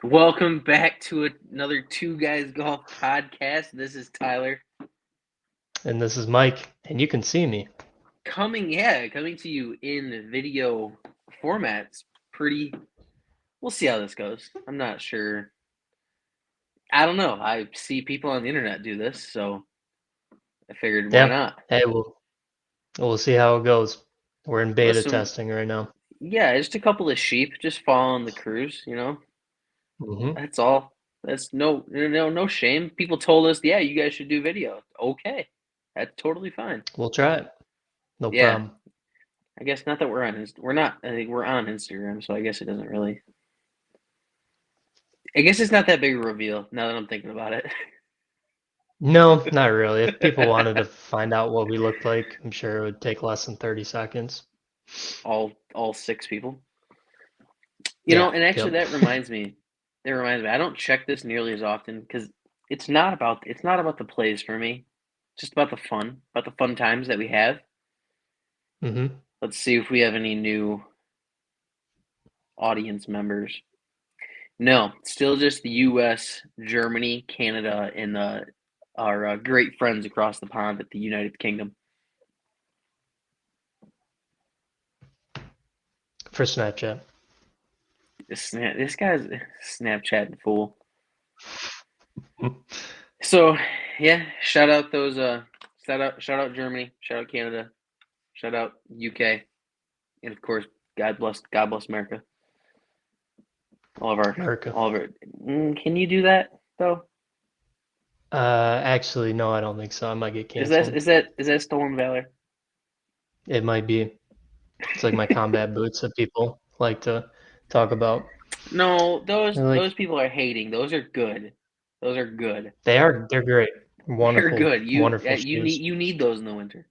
Welcome back to another Two Guys Golf podcast. This is Tyler And this is Mike, and you can see me. coming to you in video formats. We'll see how this goes. I'm not sure. I don't know. I see people on the internet do this, so I figured why Yeah. not? Hey, we'll see how it goes. We're in beta Listen, testing right now. yeah, just a couple of sheep just following the cruise, hmm That's all. That's no shame. People told us, yeah, you guys should do video. Okay. That's totally fine. We'll try it. No Yeah. problem. I guess not that we're not. I think we're on Instagram, so I guess it doesn't really. I guess it's not that big a reveal now that I'm thinking about it. No, not really. If people wanted to find out what we looked like, I'm sure it would take less than 30 seconds. all six people. Yeah. And actually Yep. that reminds me. I don't check this nearly as often because it's not about the plays for me. It's just about the fun times that we have. hmm Let's see if we have any new audience members. No, still just the U.S., Germany, Canada, and our great friends across the pond at the United Kingdom. For Snapchat. This guy's a Snapchat fool. So, yeah, shout out those. Shout out Germany. Shout out Canada. Shout out UK, and of course, God bless America. America. All of our. Can you do that though? Actually, no, I don't think so. I might get Is that canceled. is that is that stolen valor? It might be. It's like my combat boots that people like to talk about. No, those They're like, those people are hating. Those are good. Those are good. they're great. They're Wonderful, good. wonderful You shoes. need those in the winter.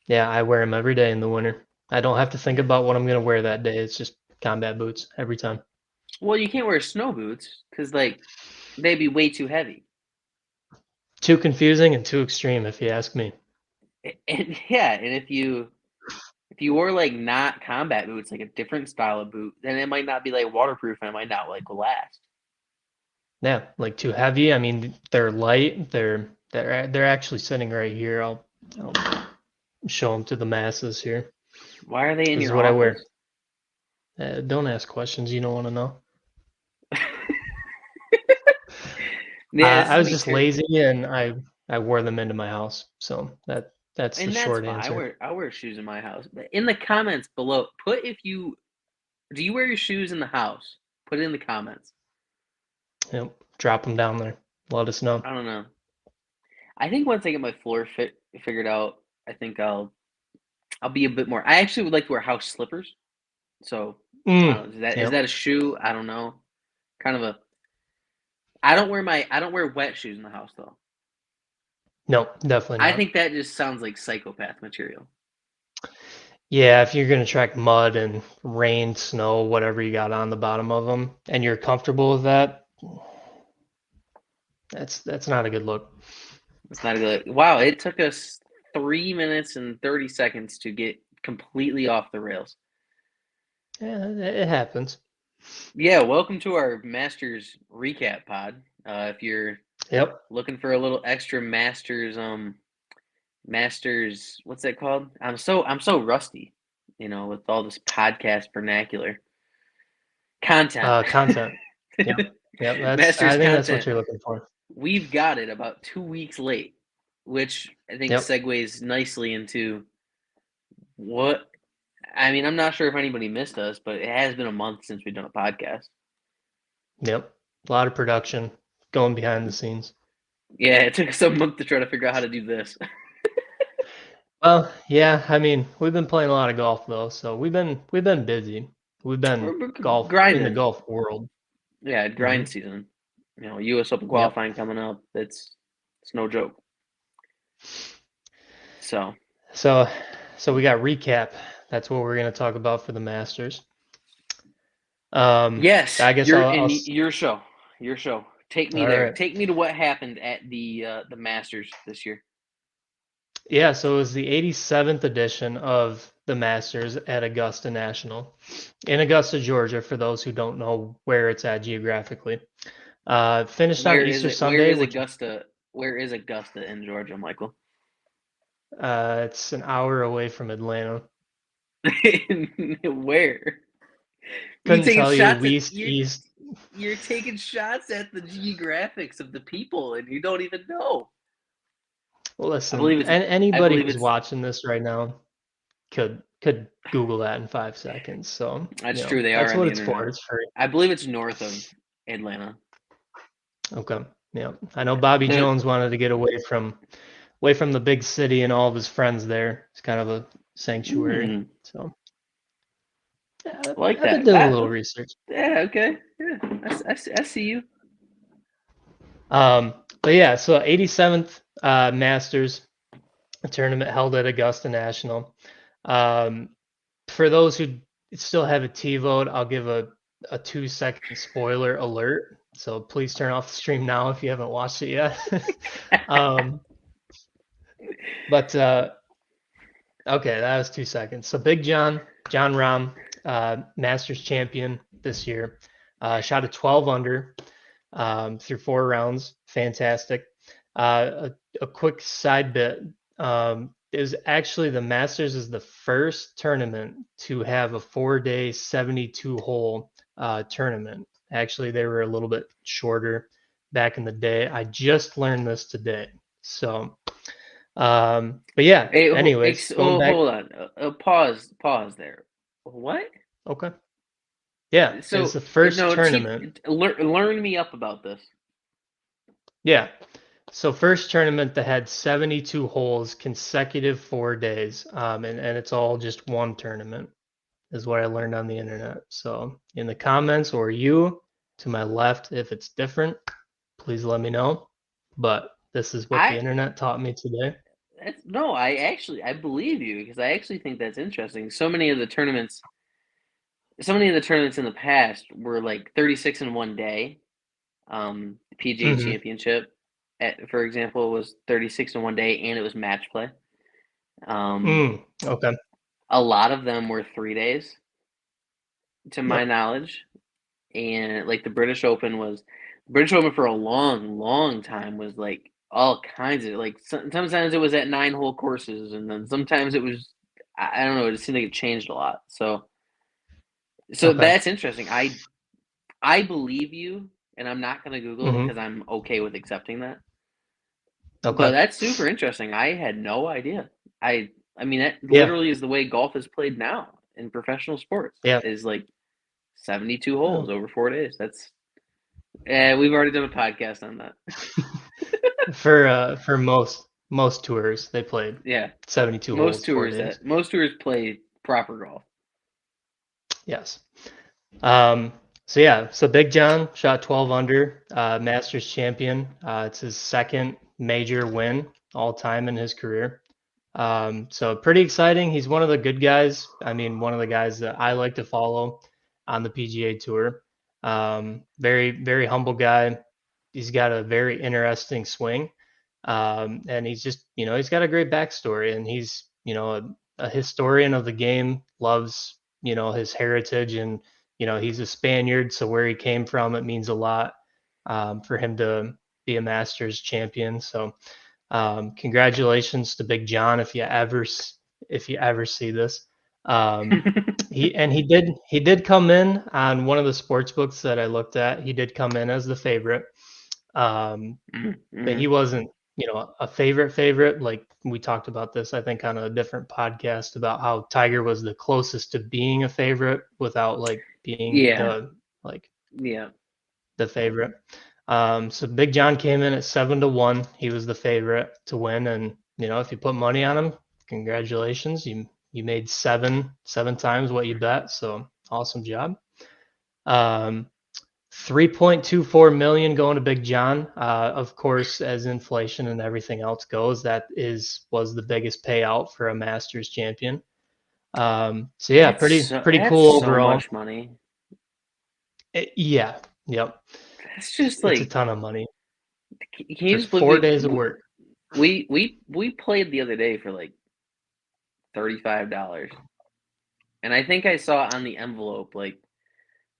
Yeah, I wear them every day in the winter. I don't have to think about what I'm gonna wear that day. It's just combat boots every time. Well, you can't wear snow boots because they'd be way too heavy. Too confusing and too extreme, if you ask me. And yeah, and if you wore like not combat boots, like a different style of boot, then it might not be like waterproof and it might not like last. Yeah, like too heavy. I mean, they're light. They're actually sitting right here. I'll show them to the masses here. Why are they in This is your what I wear. office? Don't ask questions you don't want to know. Yeah, this I is was me just too. lazy and I wore them into my house. So that's the And that's short fine. answer. I wear shoes in my house. But in the comments below, put if you do you wear your shoes in the house? Put it in the comments. Yep, drop them down there. Let us know. I don't know. I think once I get my floor figured out, I think I'll be a bit more. I actually would like to wear house slippers. So I don't know. Is Yep. that a shoe? I don't know. Kind of a. I don't wear wet shoes in the house though. No, definitely I not. think that just sounds like psychopath material. Yeah, if you're gonna track mud and rain, snow, whatever you got on the bottom of them, and you're comfortable with that, that's not a good look. It's not a good. Wow, it took us 3 minutes and 30 seconds to get completely off the rails. Yeah, it happens. Yeah, welcome to our Masters recap pod. If you're Yep. looking for a little extra Masters, what's that called? I'm so rusty, with all this podcast vernacular content. Content. Yep. Yep. Masters I think that's what content. you're looking for. We've got it about 2 weeks late, which I think Yep. segues nicely into what I mean. I'm not sure if anybody missed us, but it has been a month since we've done a podcast. Yep. A lot of production going behind the scenes. Yeah, it took us a month to try to figure out how to do this. Well, yeah, I mean, we've been playing a lot of golf though, so we've been busy. We've been We're golf in the grinding. golf world. Yeah, hmm grind season. U.S. Open Yep. qualifying coming up. It's no joke. So So so we got recap. That's what we're gonna talk about for the Masters. yes, I guess you're I'll in s- your show. Your show. Take me all there. right. Take me to what happened at the Masters this year. Yeah, so it was the 87th edition of the Masters at Augusta National in Augusta, Georgia, for those who don't know where it's at geographically. Finished on Where is Easter it? Where Sunday, is which Augusta? Where is Augusta in Georgia, Michael? it's an hour away from Atlanta. Where? You Couldn't taking tell you shots at west, east. you're taking shots at the geographics of the people and you don't even know. Well, I believe listen, it's I anybody believe who's it's watching this right now could Google that in 5 seconds. So, that's true, they are that's on what the it's for. internet. It's free. I believe it's north of Atlanta. Okay. Yeah. I know Bobby Jones wanted to get away from the big city and all of his friends there. It's kind of a sanctuary. Mm, So, yeah, I like I've been that. doing a little research. Yeah, okay. Yeah, I see you. But yeah, so 87th Masters tournament held at Augusta National. Um, for those who still have a T vote, I'll give a 2 second spoiler alert. So please turn off the stream now if you haven't watched it yet. um, but okay, that was 2 seconds. So Big John, John Rahm, Masters champion this year, shot a 12 under through 4 rounds. Fantastic. A quick side bit. It was actually the Masters is the first tournament to have a 4-day 72 hole tournament. Actually, they were a little bit shorter back in the day. I just learned this today. So, but yeah, Hey, anyways, going back. hold on. Pause there. What? Okay. Yeah, it's So the first no, tournament. learn me up about this. Yeah. So first tournament that had 72 holes consecutive 4 days, and it's all just one tournament is what I learned on the internet. So in the comments or you to my left, if it's different, please let me know. But this is what the I internet taught me today. that's no, I believe you because I actually think that's interesting. So many of the tournaments in the past were like 36 in one day. The PGA Hmm. Championship, for example, was 36 in one day, and it was match play. Okay. A lot of them were 3 days, to my Yep. knowledge, and like the British Open for a long, long time was like all kinds of like sometimes it was at 9 hole courses, and then sometimes it was I don't know. It seemed like it changed a lot. So Okay. that's interesting. I believe you, and I'm not gonna Google it Hmm. because I'm okay with accepting that. But Okay. that's super interesting. I had no idea. I mean that Yeah. literally is the way golf is played now in professional sports. Yeah. Is like 72 holes Oh. over 4 days. That's we've already done a podcast on that. For most tours, they played Yeah, 72 holes, 4 days. most tours play proper golf. Yes. Um, so yeah, so Big John shot 12 under, Masters champion. It's his second major win all time in his career. So pretty exciting. He's one of the good guys. I mean, one of the guys that I like to follow on the PGA Tour. Very, very humble guy. He's got a very interesting swing. And he's just, he's got a great backstory and he's, a historian of the game, loves, his heritage and, he's a Spaniard. So where he came from, it means a lot for him to be a Masters champion. So congratulations to Big John if you ever see this. Um, he did come in on one of the sports books that I looked at. He did come in as the favorite. But Mm-hmm. he wasn't, a favorite. Like we talked about this, I think, on a different podcast about how Tiger was the closest to being a favorite without like being Yeah, like yeah. the favorite. So Big John came in at 7-1. He was the favorite to win, and if you put money on him, congratulations. You made seven times what you bet. So awesome job. 3.24 million going to Big John. Of course, as inflation and everything else goes, was the biggest payout for a Masters champion. So yeah, pretty That's cool so overall. much money. Yeah, yep. That's just It's a like ton of money can you for just believe 4 days of work. we played the other day for like $35. And I think I saw on the envelope, like,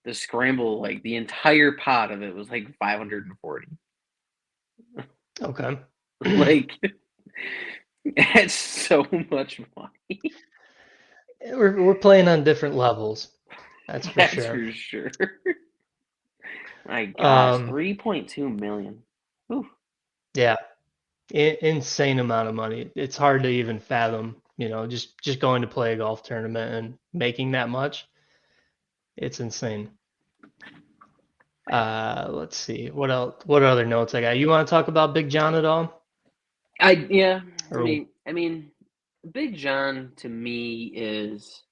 the scramble, like, the entire pot of it was, like, 540. Okay. Like, it's so much money. We're playing on different levels. That's for That's sure. for sure. My gosh, Um, 3.2 million. Ooh. yeah, insane amount of money. It's hard to even fathom, just going to play a golf tournament and making that much. It's insane. Let's see. What else? What other notes I got? You want to talk about Big John at all? Yeah. Or I mean, Big John to me is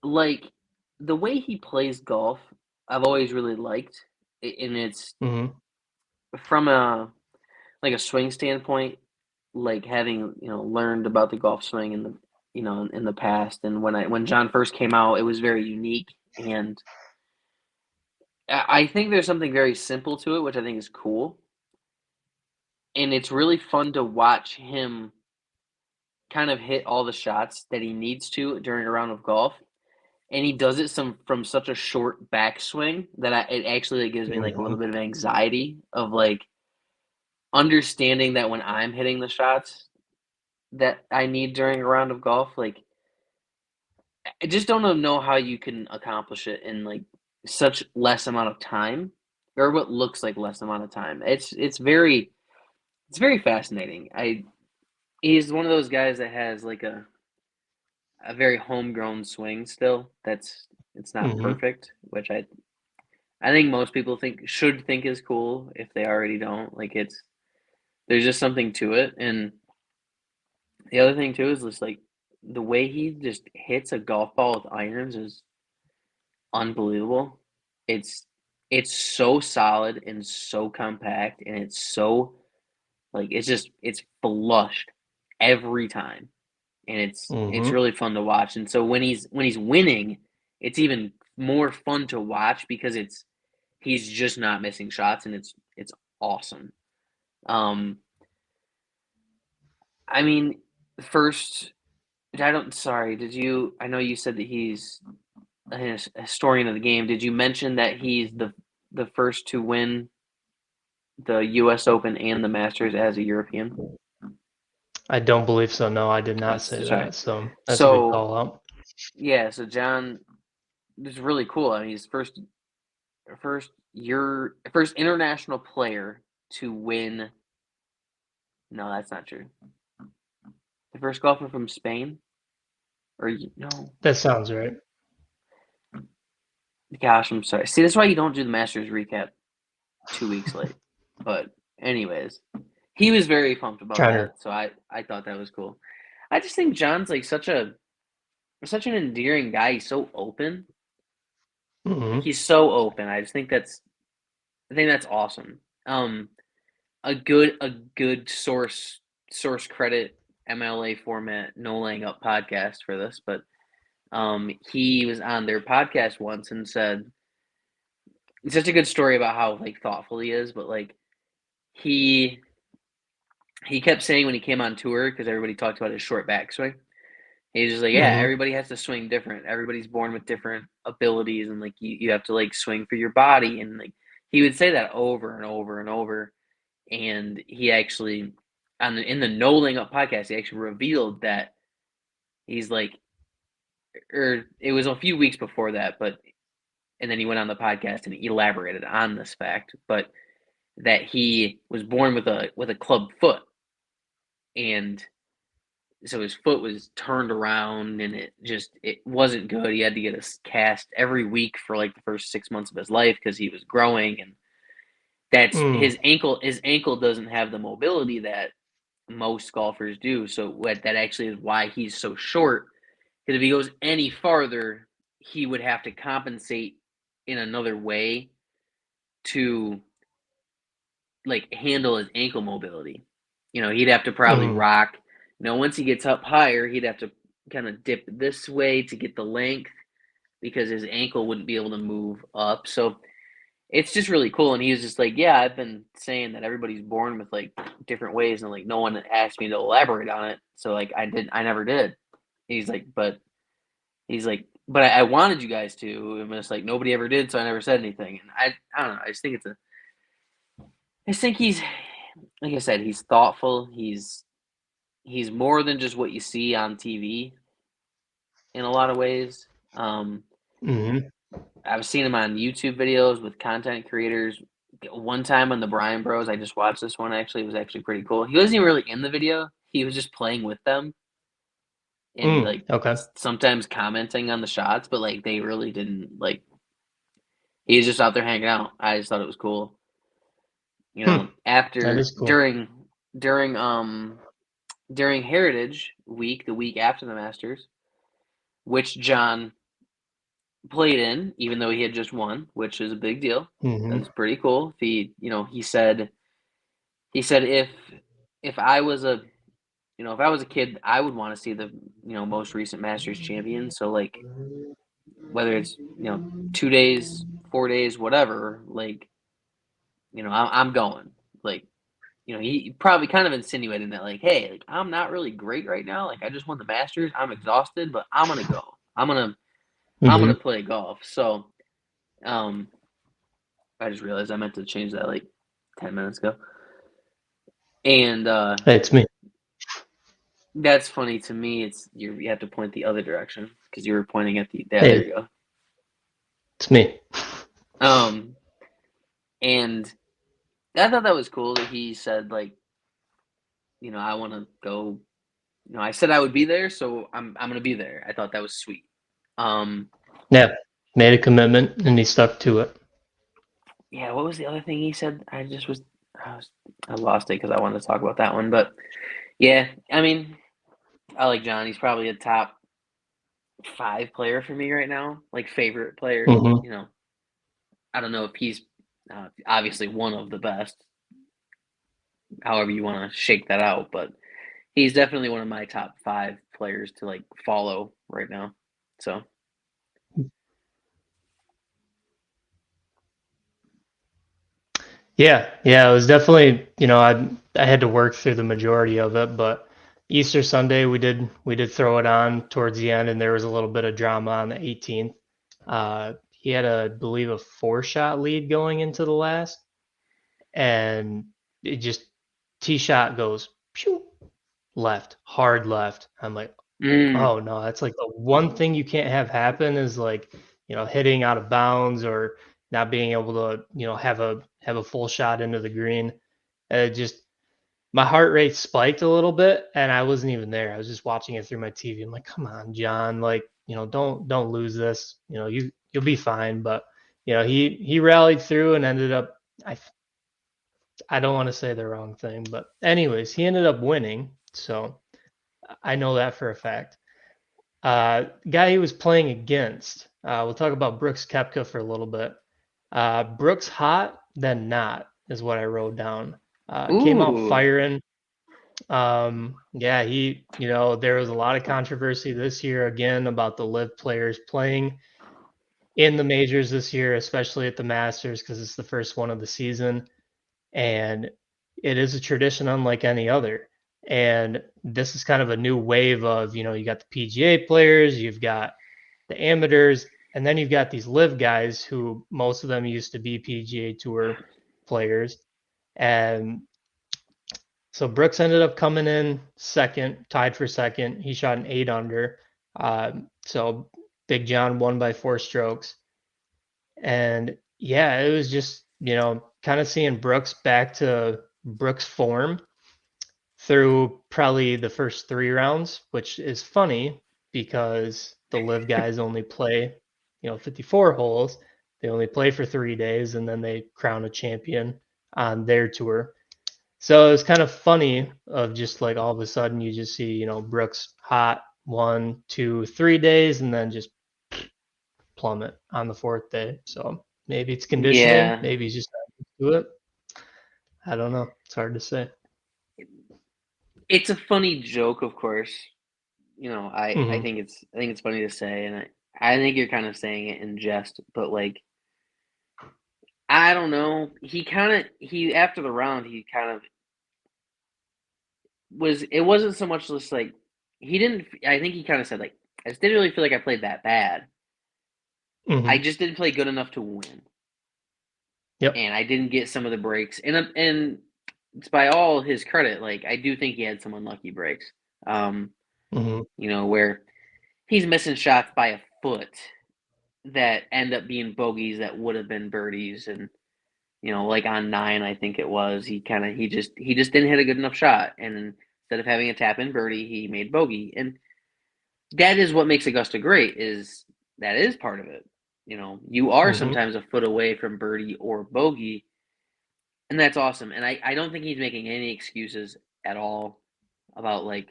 like the way he plays golf. I've always really liked, and it's Mhm. from a swing standpoint, like having learned about the golf swing in the in the past, and when John first came out, it was very unique, and I think there's something very simple to it, which I think is cool, and it's really fun to watch him kind of hit all the shots that he needs to during a round of golf, and he does it from such a short backswing that it actually like, gives me like a little Mhm. bit of anxiety of like understanding that when I'm hitting the shots that I need during a round of golf, like I just don't know how you can accomplish it in like such less amount of time or what looks like less amount of time. It's very fascinating. I He's one of those guys that has like a very homegrown swing still. It's not Mhm. perfect, which I think most people should think is cool if they already don't. Like there's just something to it. And the other thing too is just like the way he just hits a golf ball with irons is unbelievable. It's it's so solid and so compact and it's so like it's flushed every time. And it's Mhm. really fun to watch. And so when he's winning, it's even more fun to watch because he's just not missing shots and it's awesome. Um I mean, first I don't sorry, did you I know you said that he's a historian of the game. Did you mention that he's the first to win the US Open and the Masters as a European? I don't believe so. No, I did not That's say sorry. that. So that's a good So call out. yeah, so John is really cool. I mean, he's first international player to win. No, that's not true. The first golfer from Spain, no? That sounds right. Gosh, I'm sorry. See, that's why you don't do the Masters recap 2 weeks late. But anyways, he was very pumped about Trying to. that, so I thought that was cool. I just think John's like such an endearing guy. He's so open. Mhm. He's so open. I think that's awesome. A good source credit MLA format no laying up podcast for this, but he was on their podcast once and said it's such a good story about how like thoughtful he is, but like he he kept saying when he came on tour because everybody talked about his short backswing. He's just like, yeah, Mhm. everybody has to swing different. Everybody's born with different abilities, and like you have to like swing for your body, and like he would say that over and over and over. And he actually in the No Laying Up podcast, he actually revealed that he's like, or it was a few weeks before that, but and then he went on the podcast and elaborated on this fact, but that he was born with a club foot, and so his foot was turned around and it wasn't good. He had to get a cast every week for like the first 6 months of his life because he was growing, and that's Mm. his ankle doesn't have the mobility that most golfers do. So that actually is why he's so short. Because if he goes any farther, he would have to compensate in another way to like handle his ankle mobility. He'd have to probably Mm. rock. Once he gets up higher, he'd have to kind of dip this way to get the length because his ankle wouldn't be able to move up. So it's just really cool. And he was just like, yeah, I've been saying that everybody's born with like different ways, and like no one asked me to elaborate on it, so like I never did. He's like, but I wanted you guys to, and it's like nobody ever did, so I never said anything. And I don't know. I just think he's, like I said, he's thoughtful. He's more than just what you see on TV in a lot of ways. Hmm. I've seen him on YouTube videos with content creators. One time on the Bryan Bros, I just watched this one actually. It was actually pretty cool. He wasn't even really in the video. He was just playing with them and Mm, like okay. sometimes commenting on the shots, but like they really didn't like. He was just out there hanging out. I just thought it was cool. You Hmm. know, That after is cool. during during Heritage Week, the week after the Masters, which John played in, even though he had just won, which is a big deal. Hmm. That's pretty cool. He said if I was a if I was a kid, I would want to see the most recent Masters champion. So like whether it's 2 days, 4 days, whatever, like I'm going. Like he probably kind of insinuating that like, hey, like I'm not really great right now. Like I just won the Masters. I'm exhausted, but I'm gonna go. I'm gonna Hmm. play golf. So um, I just realized I meant to change that like 10 minutes ago. And Hey, it's me. that's funny to me. You have to point the other direction because you were pointing at the yeah. There Hey, you go. it's me. Um, and I thought that was cool that he said like I want to go. I said I would be there, so I'm gonna be there. I thought that was sweet. Um, Yeah, made a commitment and he stuck to it. yeah. What was the other thing he said? I lost it because I wanted to talk about that one. But yeah, I mean, I like John. He's probably a top five player for me right now, like favorite player. Hmm. I don't know if he's obviously one of the best, however you want to shake that out, but he's definitely one of my top five players to like follow right now. So Yeah, yeah, it was definitely, I had to work through the majority of it, but Easter Sunday we did throw it on towards the end and there was a little bit of drama on the 18th. He had I believe a four-shot lead going into the last and it just tee shot goes pew, left, hard left. I'm like, mm, oh no, that's like the one thing you can't have happen is like, hitting out of bounds or not being able to, have a full shot into the green. It just my heart rate spiked a little bit and I wasn't even there. I was just watching it through my TV. I'm like, come on, John, like, don't lose this. You'll be fine. But he rallied through and ended up I don't want to say the wrong thing, but anyways, he ended up winning. So I know that for a fact. Guy he was playing against. We'll talk about Brooks Koepka for a little bit. Brooks hot, then not is what I wrote down. Came out ooh, firing. Yeah, there was a lot of controversy this year again about the live players playing in the majors this year, especially at the Masters because it's the first one of the season, and it is a tradition unlike any other. And this is kind of a new wave of, you got the PGA players, you've got the amateurs, and then you've got these live guys who most of them used to be PGA Tour players. And so Brooks ended up coming in second, tied for second. He shot an 8 under. So Big John won by 4 strokes. And yeah, it was just, kind of seeing Brooks back to Brooks form through probably the first 3 rounds, which is funny because the live guys only play, 54 holes. They only play for 3 days and then they crown a champion on their tour. So it was kind of funny of just like all of a sudden you just see, Brooks hot 1, 2, 3 days and then just plummet on the fourth day. So maybe it's conditioning, yeah. maybe he's just not used to it. I don't know. It's hard to say. It's a funny joke, of course. I Hmm. think it's funny to say, and I think you're kind of saying it in jest, but like I don't know. He after the round he kind of was. It wasn't so much just like he didn't. I think he kind of said like I just didn't really feel like I played that bad. I Hmm. just didn't play good enough to win, Yep. and I didn't get some of the breaks. And it's by all his credit. Like I do think he had some unlucky breaks. Um, Hmm. where he's missing shots by a foot that end up being bogeys that would have been birdies, and like on 9, I think it was, he just didn't hit a good enough shot, and instead of having a tap in birdie, he made bogey, and that is what makes Augusta great. Is that is part of it. You are Hmm. sometimes a foot away from birdie or bogey, and that's awesome. And I don't think he's making any excuses at all about like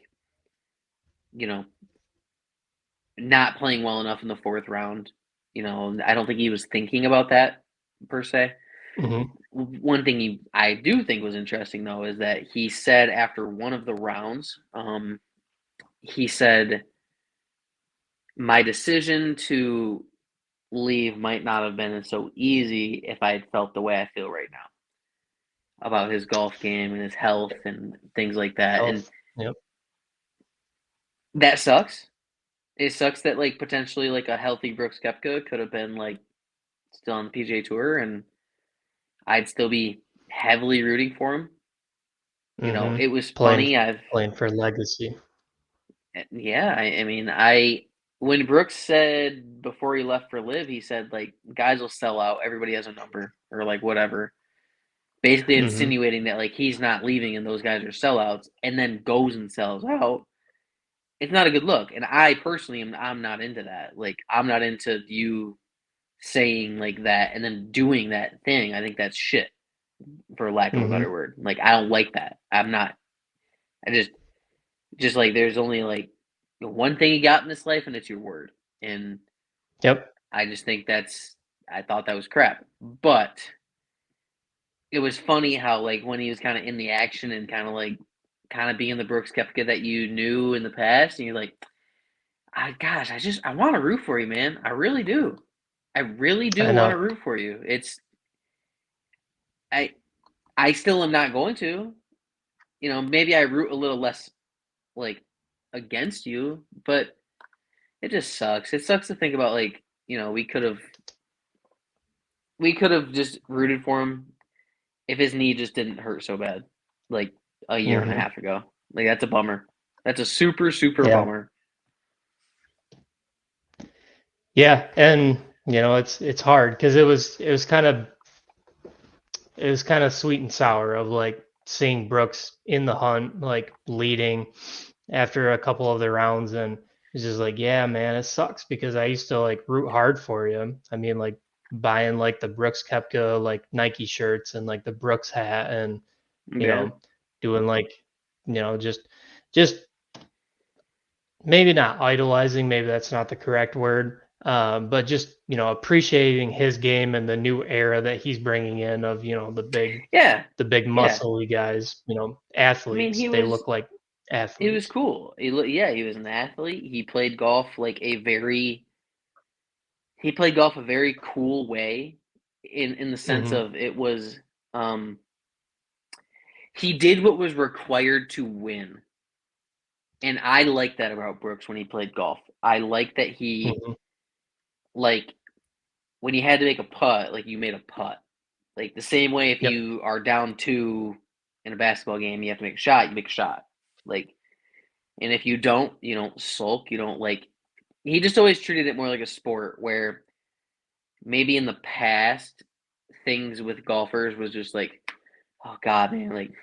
you know not playing well enough in the fourth round. I don't think he was thinking about that per se. Hmm. One thing I do think was interesting though is that he said after one of the rounds, he said, "My decision to leave might not have been so easy if I had felt the way I feel right now about his golf game and his health and things like that." And Health. Yep. that sucks. It sucks that like potentially like a healthy Brooks Koepka could have been like still on the PGA Tour, and I'd still be heavily rooting for him. Hmm. It was Playing funny. I've playing for legacy. Yeah, I mean, when Brooks said before he left for Live, he said like guys will sell out. Everybody has a number or like whatever. Basically Hmm. insinuating that like he's not leaving and those guys are sellouts, and then goes and sells out. It's not a good look, and I personally I'm not into that. Like I'm not into you saying like that and then doing that thing. I think that's shit, for lack of a better Hmm. word. Like I don't like that. I'm not. I just like there's only like one thing you got in this life, and it's your word. And Yep. I just think I thought that was crap. But it was funny how like when he was kind of in the action and kind of being the Brooks Koepka that you knew in the past, and you're like, gosh, I want to root for you, man. I really do. I really do I want to know. root for you. I I still am not going to. Maybe I root a little less like against you, but it just sucks. It sucks to think about like, we could have just rooted for him if his knee just didn't hurt so bad, like a year and a Hmm. half ago. Like that's a bummer. That's a super, super Yeah. bummer. Yeah, and it's hard because it was kind of sweet and sour of like seeing Brooks in the hunt, like leading after a couple of the rounds, and it's just like, yeah, man, it sucks because I used to like root hard for you. I mean, like buying like the Brooks Koepka like Nike shirts and like the Brooks hat, and you Yeah. know, doing like, just maybe not idolizing, maybe that's not the correct word, but just appreciating his game and the new era that he's bringing in of Yeah. the big Yeah. muscly guys, I mean, athletes. They look like it was athletes. cool. Yeah, he was an athlete. He played golf a very cool way in the sense Hmm. of it was um he did what was required to win. And I like that about Brooks when he played golf. I like that he Hmm. like when you had to make a putt, like you made a putt. Like the same way if Yep. you are down 2 in a basketball game, you have to make a shot, you make a shot. Like and if you don't sulk, you don't like he just always treated it more like a sport where maybe in the past things with golfers was just like, oh god, man, like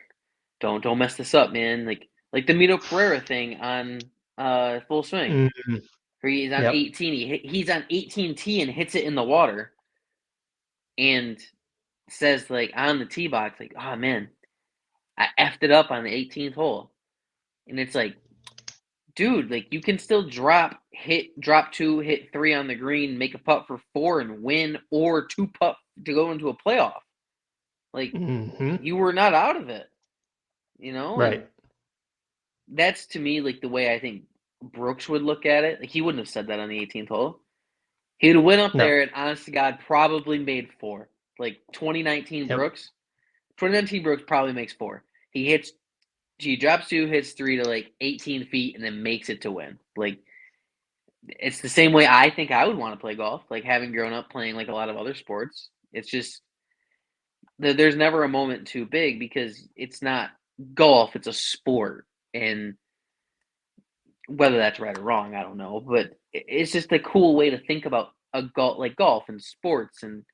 don't mess this up, man. Like the Mito Pereira thing on Full Swing. Hmm. Where he's on Yep. 18, he's on 18T and hits it in the water and says like on the tee box, like, oh man, I effed it up on the 18th hole. And it's like, dude, like you can still drop 2, hit 3 on the green, make a putt for 4 and win, or 2 putt to go into a playoff. Like Hmm. you were not out of it. And Right. that's to me like the way I think Brooks would look at it. Like he wouldn't have said that on the 18th hole. He'd went up No. there and honest to God probably made 4. Like 2019 Yep. Brooks. 2019 Brooks probably makes 4. He drops 2, hits 3 to like 18 feet, and then makes it to win. Like it's the same way I think I would want to play golf. Like having grown up playing like a lot of other sports, it's just there's never a moment too big because it's not golf; it's a sport, and whether that's right or wrong, I don't know. But it's just a cool way to think about a golf and sports, and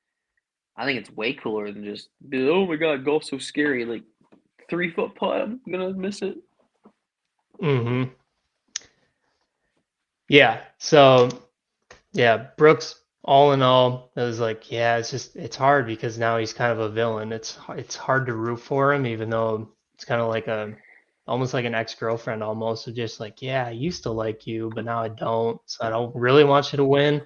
I think it's way cooler than just oh my god, golf's so scary. Like 3-foot putt, I'm gonna miss it. Hmm. Yeah. So yeah, Brooks. All in all, it was like, yeah, it's hard because now he's kind of a villain. It's hard to root for him, even though it's kind of like almost like an ex-girlfriend almost. Of just like, yeah, I used to like you, but now I don't. So I don't really want you to win.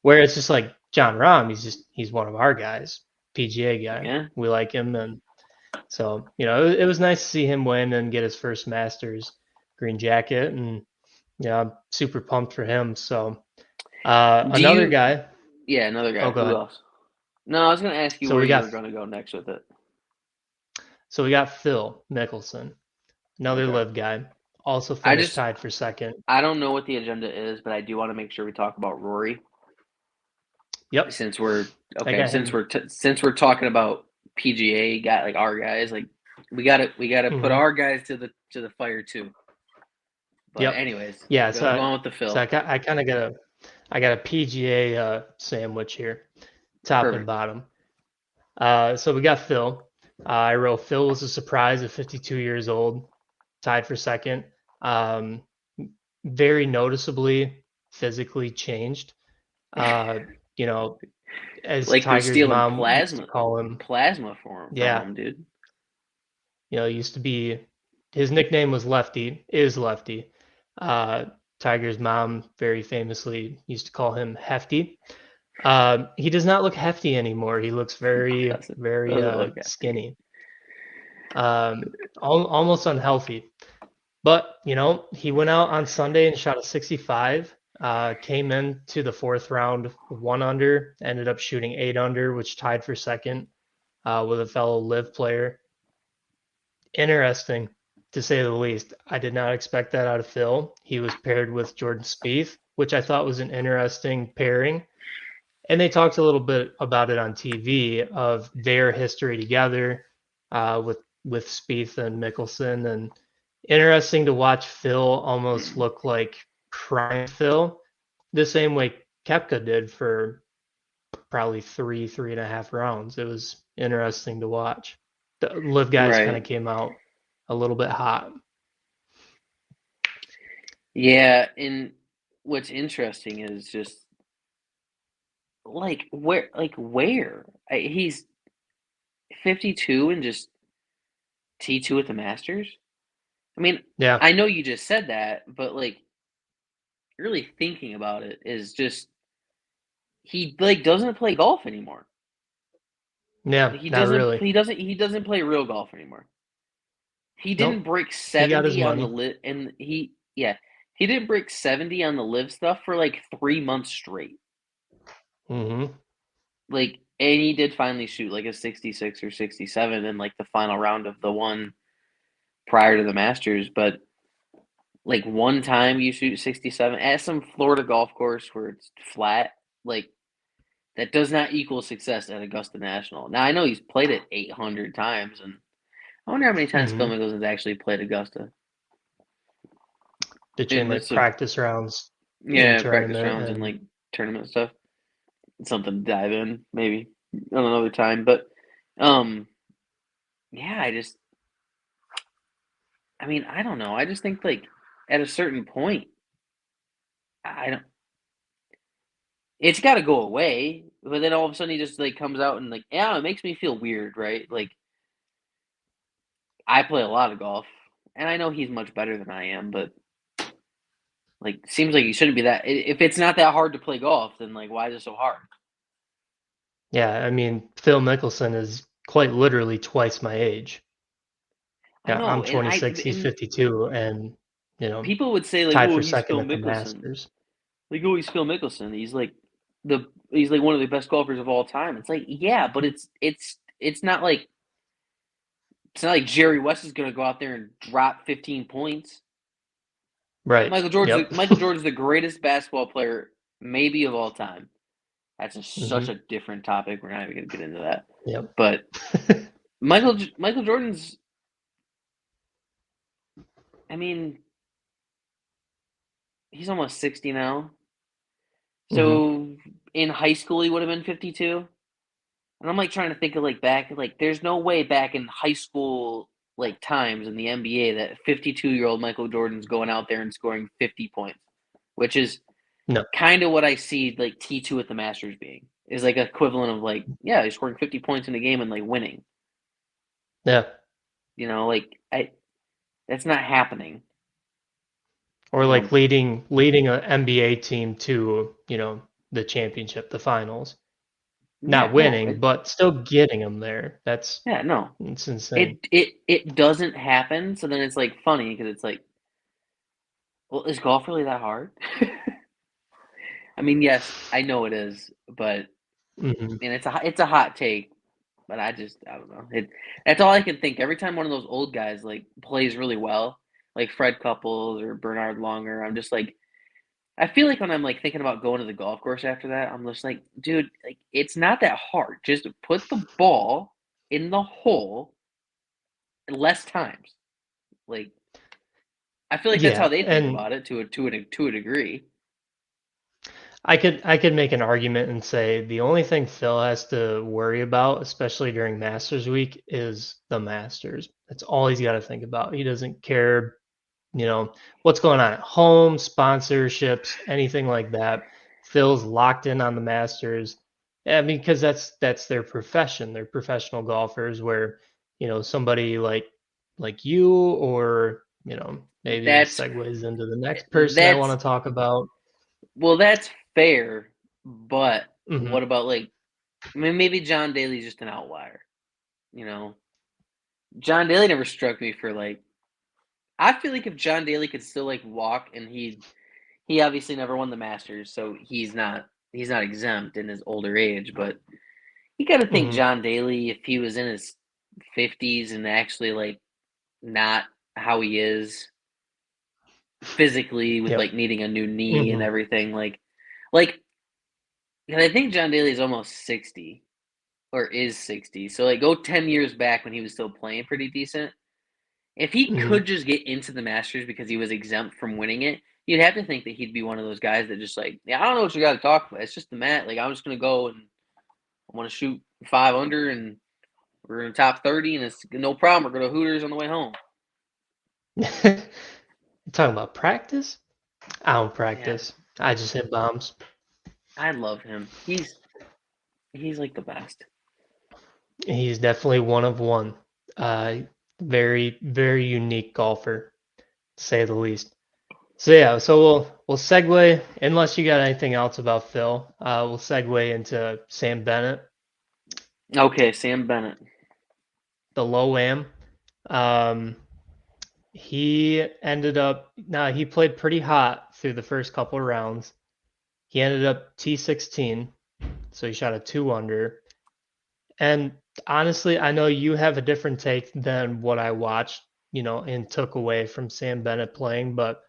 Where it's just like John Rahm, he's one of our guys, PGA guy. Yeah, We like him, and so it was nice to see him win and get his first Masters green jacket, and yeah, I'm super pumped for him. So do another you? guy. Yeah, another guy. Oh, go Who ahead. else? No, I was gonna ask you So where we you got were gonna go next with it. so we got Phil Mickelson, another Okay. live guy, also I finished just tied for second. I don't know what the agenda is, but I do want to make sure we talk about Rory Yep, since we're I okay. got him. Since we're talking about PGA, got like our guys. Like we gotta put Hmm. our guys to the fire too. But Yep. anyways, Yeah. go on with the So Phil. I kind of got a PGA sandwich here, top and Perfect. bottom. So we got Phil. I wrote Phil was a surprise at 52 years old, tied for second. Um, very noticeably physically changed. Uh, you know, as Like we're Tiger's stealing mom used to call him, plasma from yeah, him, dude. used to be his nickname was Lefty, is Lefty. Uh, Tiger's mom very famously used to call him Hefty. He does not look hefty anymore. He looks very, very Doesn't look happy. skinny, almost unhealthy. But he went out on Sunday and shot a 65. Came into the fourth round 1 under, ended up shooting 8 under, which tied for second with a fellow live player. Interesting, to say the least. I did not expect that out of Phil. He was paired with Jordan Spieth, which I thought was an interesting pairing. And they talked a little bit about it on TV of their history together with Spieth and Mickelson, and interesting to watch Phil almost look like prime Phil, the same way Kepka did for probably 3.5 rounds. It was interesting to watch. The live guys kind Right. of came out a little bit hot. Yeah, and what's interesting is just like where he's 52 and just T2 at the Masters. I mean, Yeah, I know you just said that, but like really thinking about it is just he like doesn't play golf anymore. yeah, Like he not doesn't really. he doesn't play real golf anymore. He didn't Nope, break he got his 70 on the money. lit and he didn't break 70 on the live stuff for like 3 months straight. Hmm. Like and he did finally shoot like a 66 or 67 in like the final round of the one prior to the Masters, but like one time you shoot 67 at some Florida golf course where it's flat, like that does not equal success at Augusta National. Now I know he's played it 800 times, and I wonder how many times Phil Hmm. Mickelson's actually played Augusta. Between And like it's a practice rounds in yeah, practice tournament rounds and and like tournament stuff. Something to dive in maybe on another time, but um, yeah, I mean, I don't know. I just think like at a certain point, I don't. It's got to go away, but then all of a sudden he just like comes out and like yeah, it makes me feel weird, right? Like I play a lot of golf, and I know he's much better than I am, but like seems like he shouldn't be that. If it's not that hard to play golf, then like why is it so hard? yeah, I mean, Phil Mickelson is quite literally twice my age. I Yeah, I'm know, 26, he's and 52, and people would say like, tied oh, for he's second Phil at the Mickelson. Masters. Like, oh, he's Phil Mickelson. He's like he's like one of the best golfers of all time. It's like, yeah, but it's not like Jerry West is going to go out there and drop 15 points. Right. Yep. Michael Jordan's the greatest basketball player maybe of all time. That's such Hmm. a different topic. We're not even going to get into that. Yep. But Michael Jordan's, I mean, he's almost 60 now. Hmm. So in high school he would have been 52. And I'm like trying to think of like back, like there's no way back in high school like times in the NBA that 52-year-old Michael Jordan's going out there and scoring 50 points, which is No. kind of what I see like T2 at the Masters being is like equivalent of like, yeah, he's scoring 50 points in a game and like winning. Yeah. Like that's not happening. Or You like know, leading an NBA team to, the championship, the finals. yeah, Not no, winning, but still getting them there. yeah, no, It's insane. it doesn't happen. So then it's like funny because it's like, well, is golf really that hard? I mean, yes, I know it is, but Hmm. and it's a hot take, but I don't know. That's all I can think. Every time one of those old guys like plays really well, like Fred Couples or Bernard Longer, I'm just like I feel like when I'm like thinking about going to the golf course after that, I'm just like, dude, like it's not that hard. Just put the ball in the hole less times. Like I feel like that's how Yeah, they think and about it to a degree. I could make an argument and say the only thing Phil has to worry about, especially during Masters week, is the Masters. That's all he's got to think about. He doesn't care, what's going on at home, sponsorships, anything like that. Phil's locked in on the Masters. I mean, because that's their profession. They're professional golfers where, somebody like you or, maybe this That's segues into the next person I that's want to talk about. well, that's fair, but Hmm. what about like I mean maybe John Daly's just an outlier, you know? John Daly never struck me for like I feel like if John Daly could still like walk and he obviously never won the Masters, so he's not exempt in his older age, but you got to think Hmm. John Daly if he was in his 50s and actually like not how he is physically with Yep. like needing a new knee and Hmm. everything like 'cause I think John Daly is almost 60 or is 60. So like go 10 years back when he was still playing pretty decent. If he Hmm. could just get into the Masters because he was exempt from winning it, you'd have to think that he'd be one of those guys that just like, yeah, I don't know what you got to talk about. It's just the mat. Like I'm just gonna go and I want to shoot 5 under and we're in the top 30 and it's no problem. We're going to Hooters on the way home. Talking about practice? I don't Yeah, practice. I just hit bombs. I love him. He's like the best. He's definitely one of one. Uh, very, very unique golfer, to say the least. So yeah, so we'll segue, unless you got anything else about Phil, we'll segue into Sam Bennett, Okay, Sam Bennett. the low am. Um, he ended up, now he played pretty hot through the first couple of rounds. He ended up T16, so he shot a 2 under. And honestly, I know you have a different take than what I watched, and took away from Sam Bennett playing, but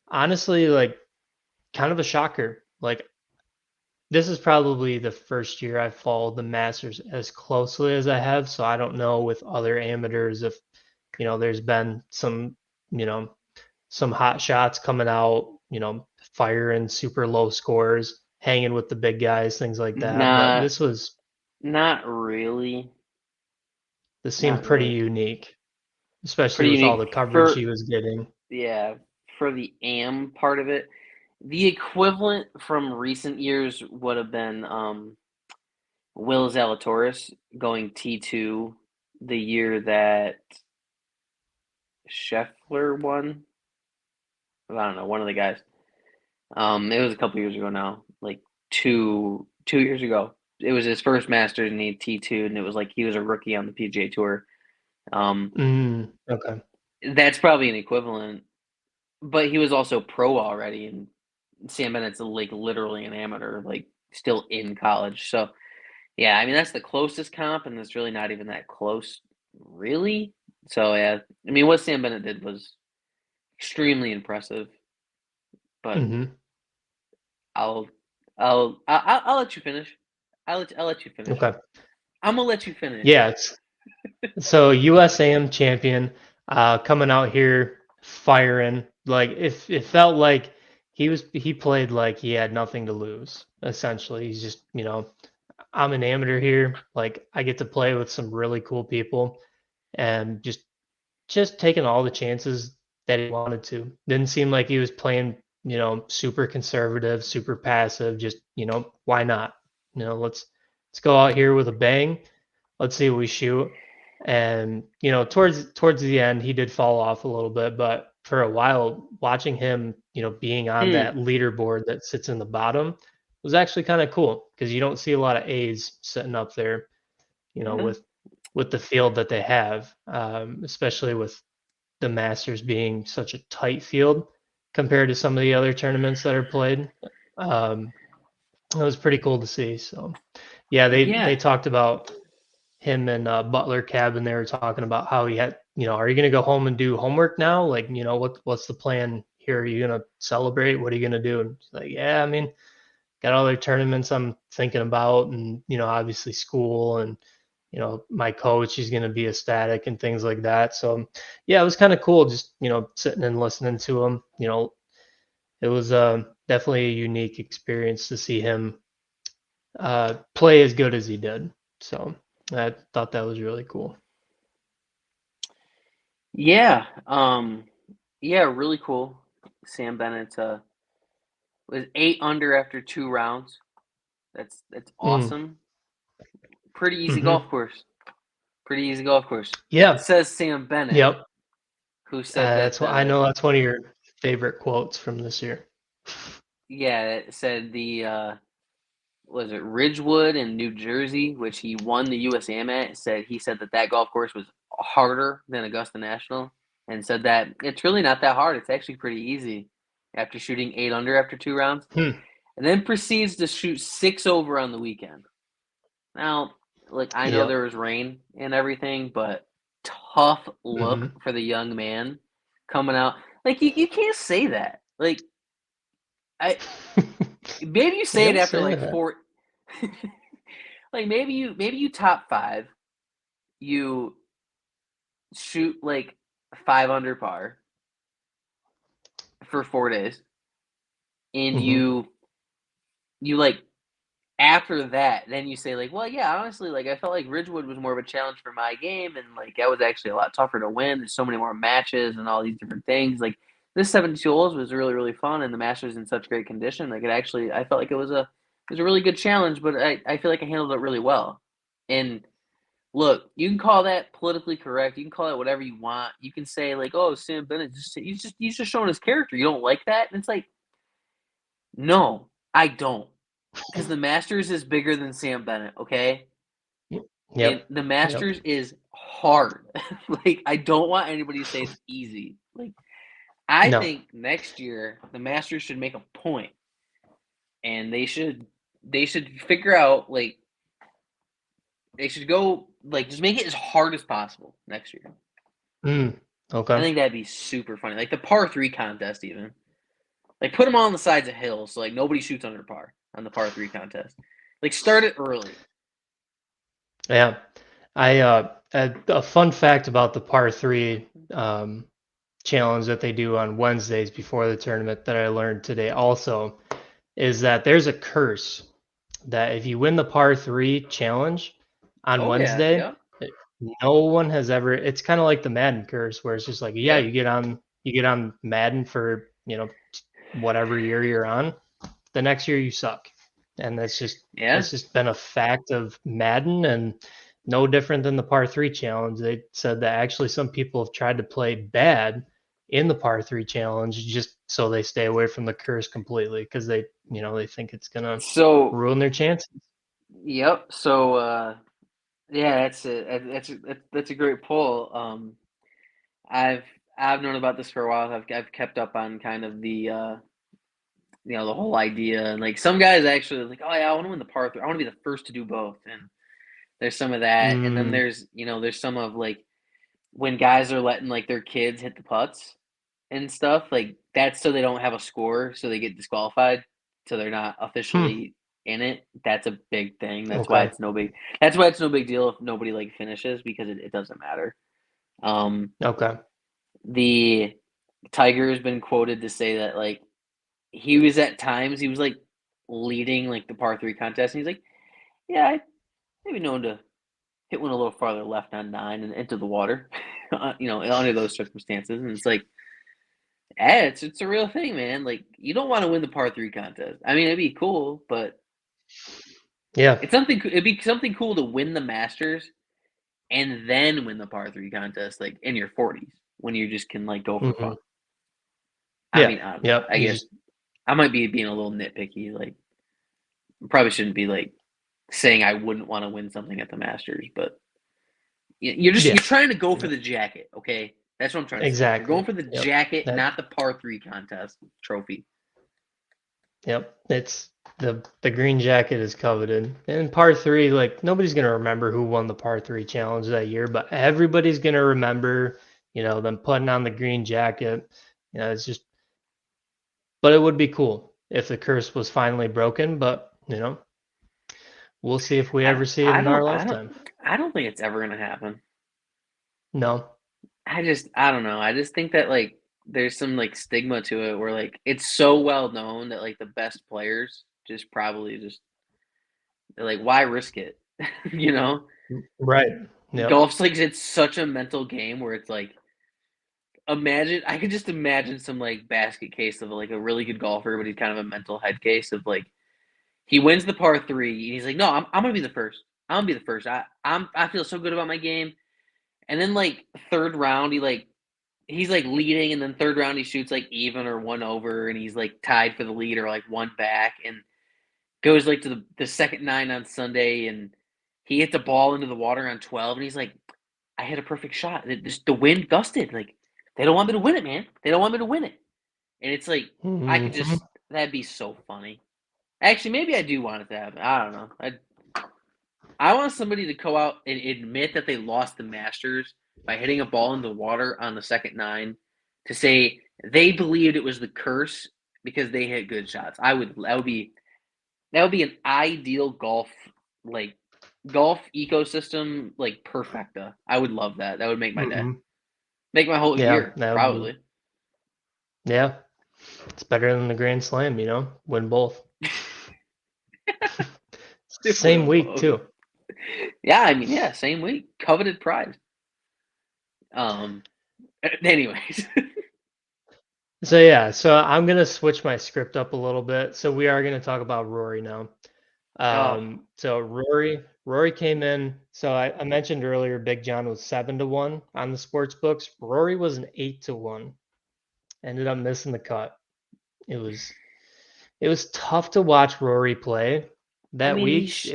honestly, like kind of a shocker. Like this is probably the first year I've followed the Masters as closely as I have, so I don't know with other amateurs if, there's been you know, some hot shots coming out, firing super low scores, hanging with the big guys, things like that. But Not not really. this seemed Not pretty really. unique, especially Pretty with all unique the coverage for he was getting. yeah, for the AM part of it. The equivalent from recent years would have been Will Zalatoris going T2 the year that Scheffler won. I don't know, one of the guys. It was a couple years ago now, like two years ago. It was his first Masters and he T2, and it was like he was a rookie on the PGA Tour. Um, Okay. that's probably an equivalent, but he was also pro already, and Sam Bennett's like literally an amateur. Like still in college. So yeah, I mean that's the closest comp, and it's really not even that close, really. So yeah, I mean what Sam Bennett did was extremely impressive. But Hmm. I'll I'll let you finish. I'll let you finish. Okay. I'm gonna let you finish. Yeah. So USAM champion, coming out here firing. Like if it felt like he played like he had nothing to lose. Essentially, he's just I'm an amateur here. Like I get to play with some really cool people, and just taking all the chances that he wanted to. Didn't seem like he was playing, super conservative, super passive. Just why not? Let's go out here with a bang. Let's see what we shoot. And towards the end, he did fall off a little bit, but for a while, watching him, being on Hmm. that leaderboard that sits in the bottom was actually kind of cool because you don't see a lot of A's sitting up there, Yeah. with the field that they have, especially with the Masters being such a tight field compared to some of the other tournaments that are played. Um, it was pretty cool to see. So yeah, they Yeah. talked about him and Butler Cabin. They were talking about how he had, are you going to go home and do homework now? Like, what's the plan here? Are you going to celebrate? What are you going to do? And he's like, yeah, I mean, got other tournaments I'm thinking about, and obviously school, and my coach, he's going to be ecstatic and things like that. So yeah, it was kind of cool just sitting and listening to him. It was definitely a unique experience to see him play as good as he did. So I thought that was really cool. Yeah. Yeah, really cool. Sam Bennett was 8 under after 2 rounds. That's Mm. awesome. Pretty easy Hmm. golf course. Pretty easy golf course. Yeah. Says Sam Bennett, Yep. who said that That's what I know. That's one of your favorite quotes from this year. yeah, it said the was it Ridgewood in New Jersey, which he won the USAM at, said he said that that golf course was harder than Augusta National, and said that it's really not that hard. It's actually pretty easy after shooting 8 under after 2 rounds, Hmm. and then proceeds to shoot 6 over on the weekend. Now, like I know Yep. there was rain and everything, but tough look Hmm. for the young man coming out. Like you can't say that. Like I maybe you You say it don't after say like that. four. Like maybe you top five, you shoot like 5 under par for 4 days, and Hmm. you like after that, then you say like, well, yeah, honestly, like I felt like Ridgewood was more of a challenge for my game, and like that was actually a lot tougher to win. There's so many more matches and all these different things. Like this 72 holes was really fun, and the Masters in such great condition. Like it actually, I felt like it was a really good challenge, but I feel like I handled it really well. And look, you can call that politically correct. You can call it whatever you want. You can say like, "Oh, Sam Bennett he's just showing his character." You don't like that, and it's like, no, I don't, because the Masters is bigger than Sam Bennett. Okay, and Yep. the Yep. Masters is hard. Like, I don't want anybody to say it's easy. Like, I No. think next year the Masters should make a point, and they should figure out like they should go like just make it as hard as possible next year. Mm. I Okay. think that'd be super funny. Like the par three contest, even like put them all on the sides of hills, so like nobody shoots under par on the par three contest. Like start it early. Yeah. A fun fact about the par three challenge that they do on Wednesdays before the tournament that I learned today also is that there's a curse that if you win the par three challenge on Oh yeah, Wednesday, yep, no one has ever. It's kind of like the Madden curse, where it's just like, yeah, yep, you get on Madden for whatever year you're on. The next year you suck, and yeah. that's just been a fact of Madden, and no different than the par three challenge. They said that actually some people have tried to play bad in the par three challenge just so they stay away from the curse completely because they think it's gonna So ruin their chances. yep. So yeah, that's it. That's a great poll. I've I've known about this for a while. I've kept up on kind of the the whole idea. And like some guys actually like, oh yeah, I want to win the par three. I want to be the first to do both. And there's some of that. And then Mm, there's some of like when guys are letting like their kids hit the putts and stuff, like that's so they don't have a score, so they get disqualified, so they're not hmm. officially in it. That's a big thing. Okay. That's why it's no big deal if nobody like finishes because it doesn't matter. Um, Okay. the Tiger has been quoted to say that like he was at times he was like leading like the par three contest, and he's like, yeah, I maybe known to hit one a little farther left on nine and into the water, under those circumstances, and it's like, yeah, it's a real thing, man. Like you don't want to win the par three contest. I mean, it'd be cool, but Yeah. it'd be something cool to win the Masters and then win the par three contest, like in your 40s when you just can like go for fun. Hmm. I Yeah. mean, I don't know. Yep. I You guess just I might be being a little nitpicky. Like, probably shouldn't be like saying I wouldn't want to win something at the Masters, but you're yeah. trying to go for Yep. the jacket, okay? That's what I'm trying to say. You're Exactly. going for the Yep. jacket, That. not the par three contest trophy. Yep. It's the green jacket is coveted. And par three, like nobody's gonna remember who won the par three challenge that year, but everybody's gonna remember, them putting on the green jacket. It's just, but it would be cool if the curse was finally broken, but we'll see if we ever see it I in our don't I don't lifetime. I don't think it's ever gonna happen. No. I don't know. I just think that like there's some like stigma to it where like it's so well known that like the best players just probably just like why risk it? you know? Right. Yep. Golf's like it's such a mental game where it's like imagine I could just imagine some like basket case of like a really good golfer, but he's kind of a mental head case of like he wins the par three and he's like, no, I'm gonna be the first. I'm gonna be the first. I feel so good about my game. And then like third round, he's like leading, and then third round he shoots like even or one over, and he's like tied for the lead or like one back, and goes like to the second nine on Sunday, and he hits a ball into the water on 12, and he's like, I hit a perfect shot. Just the wind gusted. Like they don't want me to win it, man. They don't want me to win it. And it's like I could Hmm. just that'd be so funny. Actually, maybe I do want it to happen. I don't know. I want somebody to go out and admit that they lost the Masters by hitting a ball in the water on the second nine to say they believed it was the curse because they hit good shots. That would be an ideal like golf ecosystem like perfecta. I would love that. That would make my day. Hmm. Make my whole Yeah, year, that would be. probably. Yeah, it's better than the Grand Slam. Win both. Same Win week both. too. Yeah, I mean, yeah, same week. Coveted prize. Um anyways. So yeah, so I'm gonna switch my script up a little bit. So we are gonna talk about Rory now. Oh, So Rory came in. So I mentioned earlier, Big John was 7-1 on the sports books. Rory was an 8-1. Ended up missing the cut. It was it was tough to watch Rory play I that mean, week.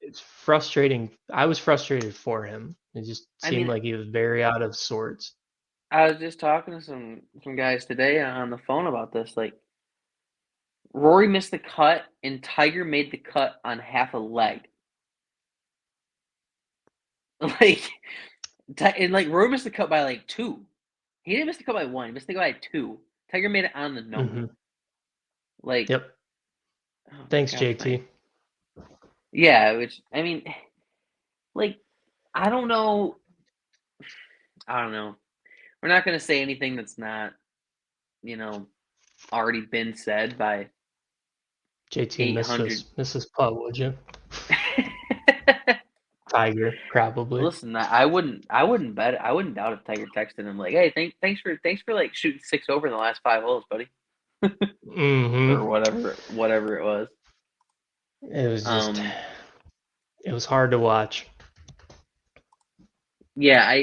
It's frustrating. I was frustrated for him. It just I seemed mean, like he was very out of sorts. I was just talking to some guys today on the phone about this. Like Rory missed the cut, and Tiger made the cut on half a leg. Like, and like Rory missed the cut by like two. He didn't miss the cut by one. He missed the cut by two. Tiger made it on the Hmm. number. Like, Yep. oh my Thanks, god, Frank. JT. Yeah, which I mean, like, I don't know. I don't know. We're not gonna say anything that's not, you know, already been said by JT eight missed hundred. this putt, would you? Tiger, probably. Listen, I wouldn't bet it. I wouldn't doubt if Tiger texted him like, "Hey, thanks for like shooting six over in the last five holes, buddy," or Hmm. whatever it was. It was just, Um, it was hard to watch. yeah,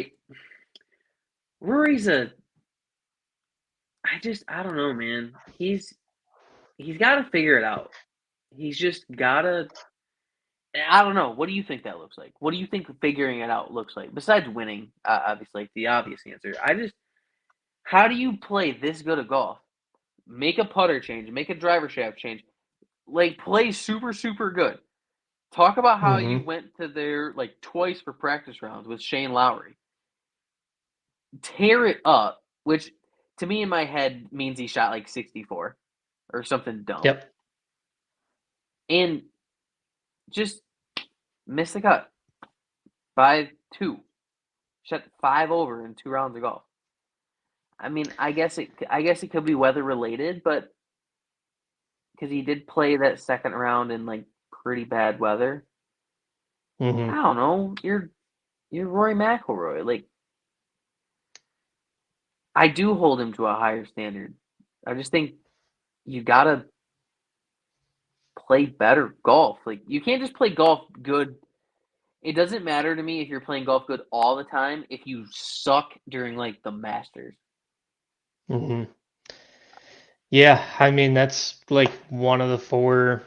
Rory's I don't know, man. He's got to figure it out. He's just gotta. I don't know. What do you think that looks like? What do you think figuring it out looks like? Besides winning, obviously, like the obvious answer. How do you play this good of golf? make a putter change, make a driver shaft change, like play super, super good. Talk about how you Mm-hmm. went to there like twice for practice rounds with Shane Lowry. Tear it up, which to me in my head means he shot like 64 or something dumb. Yep. And just miss the cut by 2. Shot 5 over in 2 rounds of golf. I mean, I guess it could be weather related, but because he did play that second round in like pretty bad weather. I Mm-hmm. don't know. You're Rory McIlroy. Like I do hold him to a higher standard. I just think you gotta play better golf. Like you can't just play golf good. It doesn't matter to me if you're playing golf good all the time if you suck during like the Masters. Mm-hmm. Yeah, I mean that's like one of the four.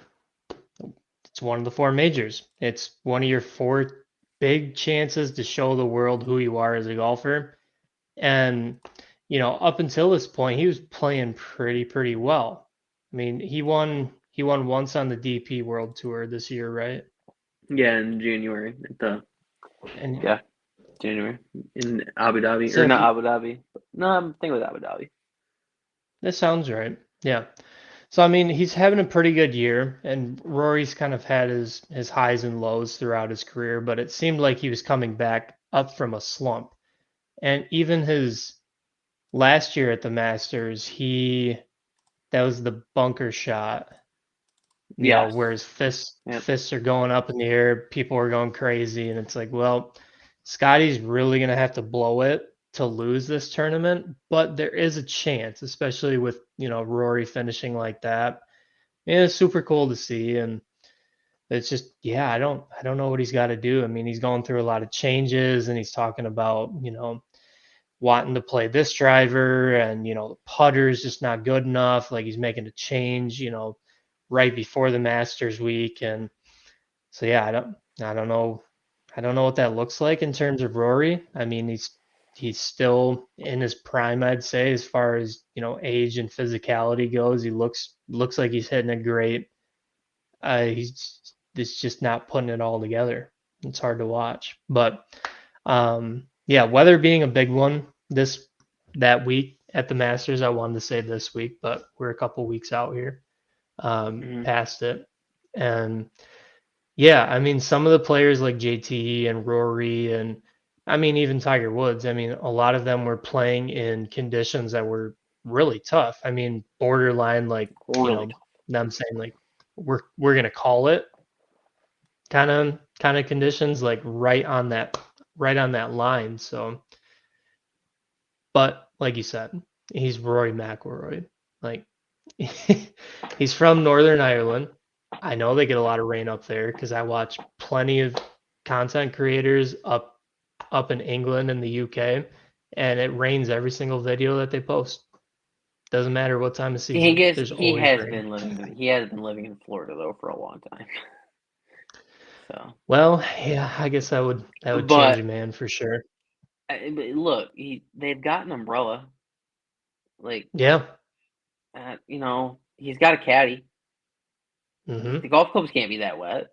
It's one of the four majors. It's one of your four big chances to show the world who you are as a golfer. And up until this point, he was playing pretty well. I mean, he won once on the DP World Tour this year, right? Yeah, in January at the And yeah January in Abu Dhabi so or if not you, Abu Dhabi. No, I'm thinking with Abu Dhabi. that sounds right. Yeah. So I mean, he's having a pretty good year, and Rory's kind of had his highs and lows throughout his career, but it seemed like he was coming back up from a slump. And even his last year at the Masters, that was the bunker shot, Yes. where his fists Yep. fists are going up in the air, people are going crazy, and it's like, well, Scotty's really gonna have to blow it to lose this tournament, but there is a chance, especially with Rory finishing like that. Yeah, it's super cool to see, and it's just yeah, I don't know what he's got to do. I mean, he's going through a lot of changes, and he's talking about wanting to play this driver, and the putter's just not good enough. Like he's making a change, right before the Masters week, and so yeah, I don't know, I don't know what that looks like in terms of Rory. I mean, he's still in his prime, I'd say, as far as age and physicality goes. He looks like he's hitting a great. He's just not putting it all together. It's hard to watch, but yeah, weather being a big one that week at the Masters. I wanted to say this week, but we're a couple weeks out here Mm-hmm. past it, and yeah, I mean some of the players like JT and Rory, and I mean even Tiger Woods. I mean a lot of them were playing in conditions that were really tough. I mean borderline like Really tough. them saying like we're gonna call it kind of conditions, like right on that line. So, but like you said, he's Rory McIlroy. Like he's from Northern Ireland. I know they get a lot of rain up there because I watch plenty of content creators up in England and the UK, and it rains every single video that they post. Doesn't matter what time of season. There's always rain. He has been living in Florida though for a long time. So, Well, yeah, I guess that would change a but, man for sure. but look, they've got an umbrella. Like, Yeah. he's got a caddy. Hmm. The golf clubs can't be that wet.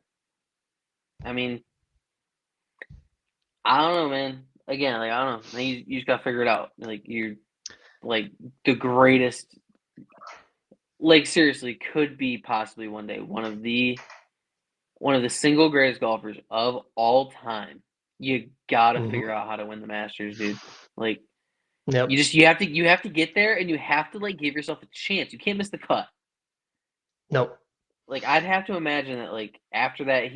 I mean, I don't know, man. Again, like I don't know. You just gotta figure it out. Like you're like the greatest. Like seriously, could be possibly one day one of the single greatest golfers of all time. You gotta figure Hmm. out how to win the Masters, dude. Like Yep. you have to get there and you have to like give yourself a chance. You can't miss the cut. Nope. Like I'd have to imagine that like after that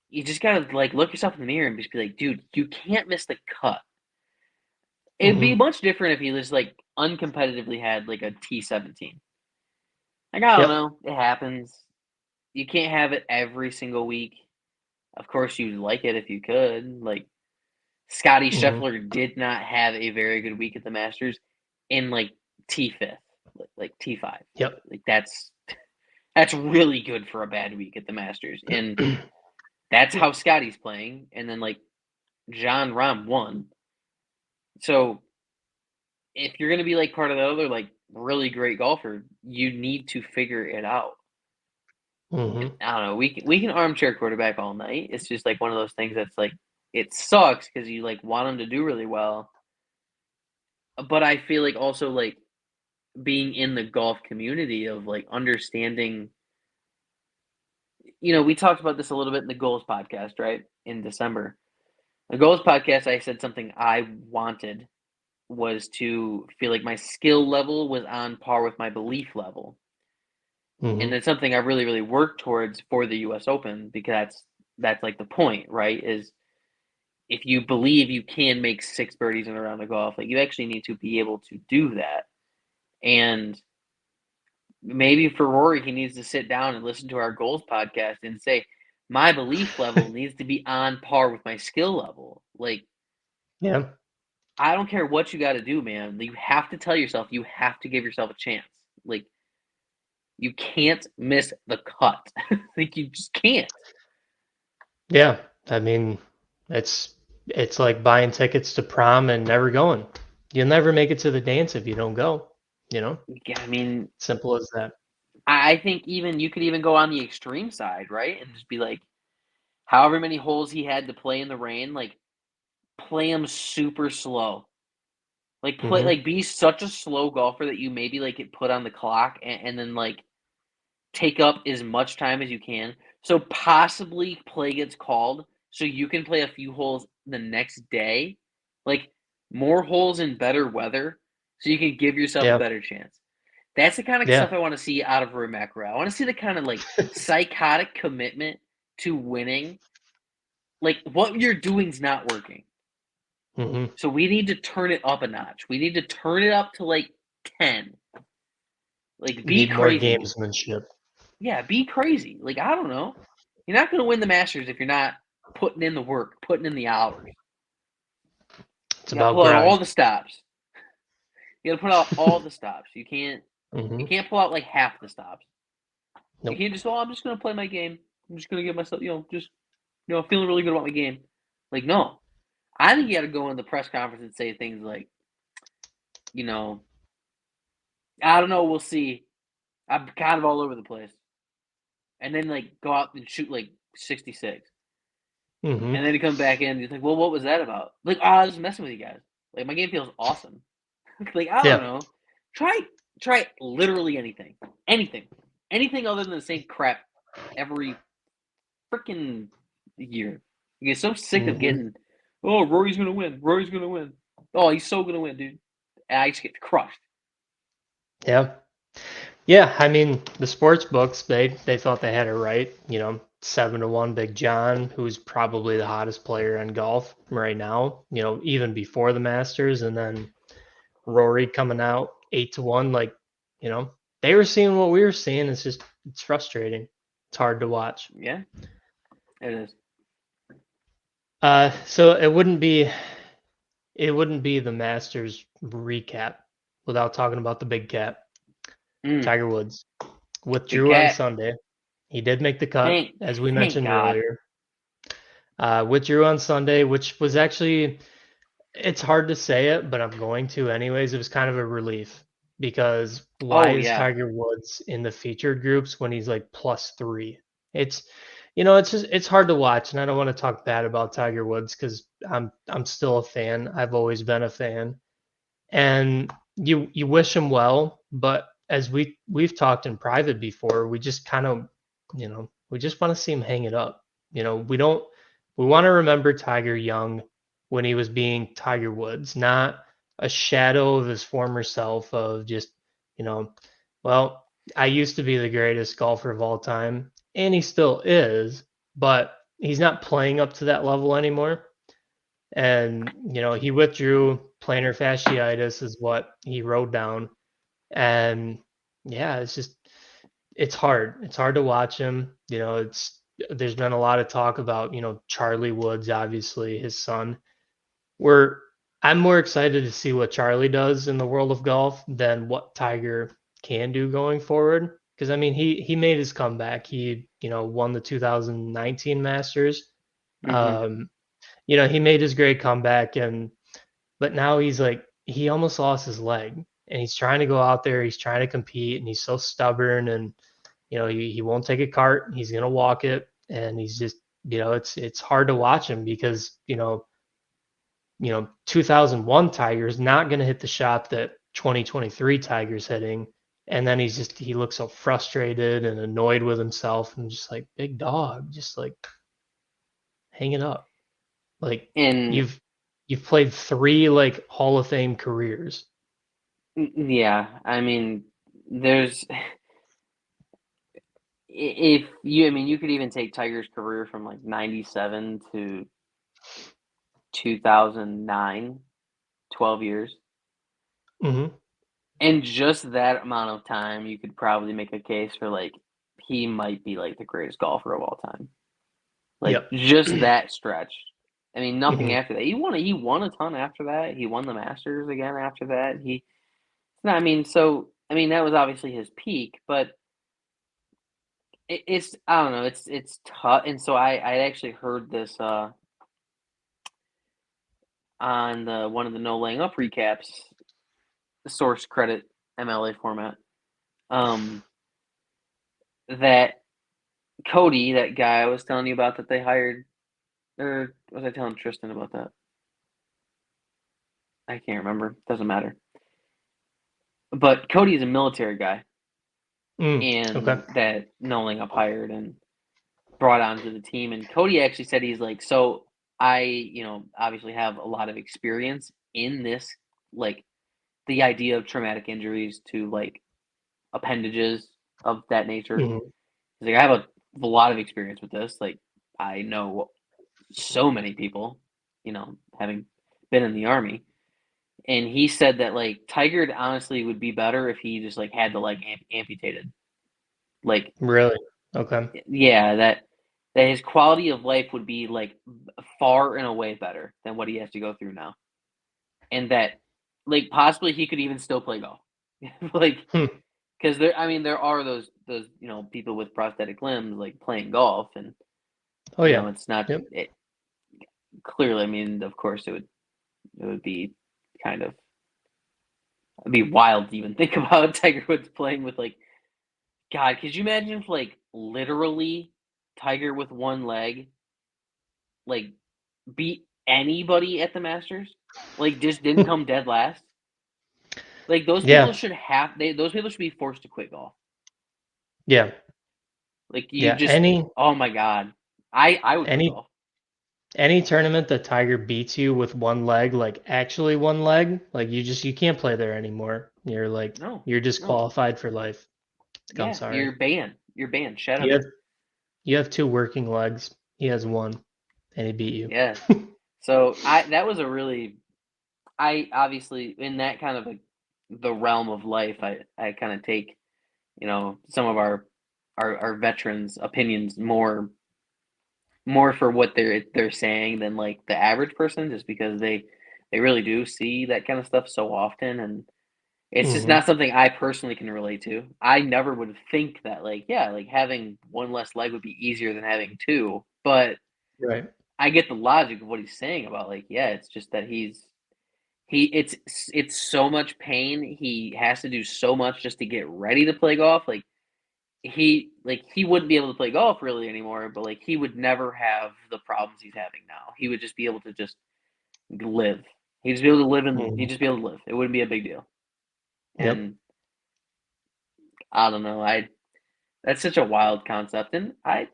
you just gotta like look yourself in the mirror and just be like, dude, you can't miss the cut. It'd be Hmm. much different if he just like uncompetitively had like a T17. Like I don't Yep. know, it happens. You can't have it every single week. Of course, you'd like it if you could. Like Scotty Hmm. Scheffler did not have a very good week at the Masters in like T5, like T5. Yep. Like that's really good for a bad week at the Masters, and that's how Scotty's playing. And then like John Rahm won, so if you're gonna be like part of the other like really great golfer, you need to figure it out. Hmm. I don't know. We can armchair quarterback all night. It's just like one of those things that's like it sucks because you like want them to do really well. But I feel like also like being in the golf community of like understanding, we talked about this a little bit in the goals podcast, right? In December. The goals podcast, I said something I wanted was to feel like my skill level was on par with my belief level. And Hmm. it's something I really, really worked towards for the US Open because that's like the point, right? Is if you believe you can make 6 birdies in a round of golf, like you actually need to be able to do that. And maybe for Rory, he needs to sit down and listen to our goals podcast and say, my belief level needs to be on par with my skill level. Like, Yeah. I don't care what you got to do, man. You have to tell yourself you have to give yourself a chance. Like, you can't miss the cut. Like, you just can't. Yeah. I mean, it's like buying tickets to prom and never going. You'll never make it to the dance if you don't go, you know? Yeah, I mean, Simple as that. I think even you could even go on the extreme side, right? And just be like, however many holes he had to play in the rain, like play them super slow. Like play Hmm. like be such a slow golfer that you maybe like get put on the clock and then like take up as much time as you can. So possibly play gets called so you can play a few holes the next day. Like more holes in better weather so you can give yourself a Yeah. better chance. That's the kind of stuff Yeah. I want to see out of Rory McIlroy. I want to see the kind of like psychotic commitment to winning. Like what you're doing's not working. Hmm. So we need to turn it up a notch. We need to turn it up to like 10. Like be Need more crazy. gamesmanship. Yeah, be crazy. Like I don't know. You're not going to win the Masters if you're not putting in the work, putting in the hours. It's You got to about pull out all grind. the stops. You got to put out all the stops. You can't Hmm. pull out like half the stops. You Nope. can't just I'm just going to play my game. I'm just going to get myself, just feeling really good about my game. Like no. I think you got to go in the press conference and say things like, you know, I don't know, we'll see. I'm kind of all over the place. And then like go out and shoot like 66. Hmm. And then he come back in, he's like, well, what was that about? Like, I was just messing with you guys. Like my game feels awesome. Like, I don't Yeah. know. Try literally anything. Anything. Anything other than the same crap every freaking year. You get so sick of Hmm. getting, oh, Rory's gonna win. Rory's gonna win. Oh, he's so gonna win, dude. And I just get crushed. Yeah. Yeah. I mean, the sports books, they thought they had it right. 7-1 Big John, who's probably the hottest player in golf right now, even before the Masters, and then Rory coming out 8-1. Like, you know, they were seeing what we were seeing. It's frustrating. It's hard to watch. Yeah, it is. So it wouldn't be the Masters recap without talking about the big cat, Mm, Tiger Woods. big Withdrew on cat. Sunday. He did make the cut, Thank as we thank mentioned God. earlier. Withdrew on Sunday, which was actually, it's hard to say it, but I'm going to anyways. It was kind of a relief because why Oh is yeah. Tiger Woods in the featured groups when he's like +3? It's it's hard to watch, and I don't want to talk bad about Tiger Woods because I'm still a fan. I've always been a fan, and you wish him well, but as we've talked in private before, we just kind of we just want to see him hang it up. We want to remember Tiger Young when he was being Tiger Woods, not a shadow of his former self of just, you know, well, I used to be the greatest golfer of all time, and he still is, but he's not playing up to that level anymore. And, he withdrew. Plantar fasciitis is what he wrote down. And yeah, it's hard. It's hard to watch him. There's been a lot of talk about, Charlie Woods, obviously, his son. We're I'm more excited to see what Charlie does in the world of golf than what Tiger can do going forward. Because I mean, he made his comeback. He, won the 2019 Masters. Hmm. He made his great comeback, but now he's like he almost lost his leg, and he's trying to go out there, he's trying to compete, and he's so stubborn, and he won't take a cart, he's gonna walk it, and he's just it's hard to watch him because 2001 Tiger's not gonna hit the shot that 2023 Tiger's hitting, and then he looks so frustrated and annoyed with himself, and just like, big dog, just like hang it up. Like And you've played three like Hall of Fame careers. yeah, I mean, there's if you, I mean, you could even take Tiger's career from like 97 to 2009, 12 years. Hmm. In just that amount of time, you could probably make a case for like he might be like the greatest golfer of all time. Like Yep. just that stretch. I mean, nothing Hmm. after that. He won a ton after that. He won the Masters again after that. No, I mean, so I mean that was obviously his peak, but it's I don't know, it's tough. And so I actually heard this on the one of the no laying up recaps, source credit MLA format. Um, that Cody, that guy I was telling you about that they hired, or was I telling Tristan about that? I can't remember. Doesn't matter. But Cody is a military guy, Okay. and that Nolan up hired and brought onto the team. And Cody actually said he's like, so I, obviously have a lot of experience in this, like the idea of traumatic injuries to like appendages of that nature. Hmm. He's like, I have a lot of experience with this. Like, I know so many people, having been in the army. And he said that like Tiger honestly would be better if he just like had the leg amputated. Like, Really? Okay. yeah, that his quality of life would be like far and away better than what he has to go through now, and that like possibly he could even still play golf, like Hmm. because I mean, there are those people with prosthetic limbs like playing golf, and Oh yeah. it's not Yep. clearly. I mean, of course, it would be kind of it'd be wild to even think about Tiger Woods playing with like God. Could you imagine if like literally Tiger with one leg like beat anybody at the Masters? Like just didn't come dead last? Like those people Yeah. should have those people should be forced to quit golf. Yeah. Like you Yeah. just oh my God. I would quit Any golf. any tournament that Tiger beats you with one leg, like actually one leg, like you can't play there anymore. No. You're No. disqualified for life. Like, I'm Yeah, sorry. you're banned. You're banned. Shut You up. have you have two working legs. He has one, and he beat you. Yeah. So I that was a really I obviously in that kind of the realm of life I kind of take, some of our veterans opinions more for what they're saying than like the average person, just because they really do see that kind of stuff so often, and it's just Hmm. not something I personally can relate to. I never would think that like yeah, like having one less leg would be easier than having two, but Right. I get the logic of what he's saying about like yeah, it's just that it's so much pain. He has to do so much just to get ready to play golf. He wouldn't be able to play golf really anymore, but like he would never have the problems he's having now. He would just be able to just live. He'd just be able to live and he'd Hmm. just be able to live. It wouldn't be a big deal. Yep. And I don't know. I That's such a wild concept. And I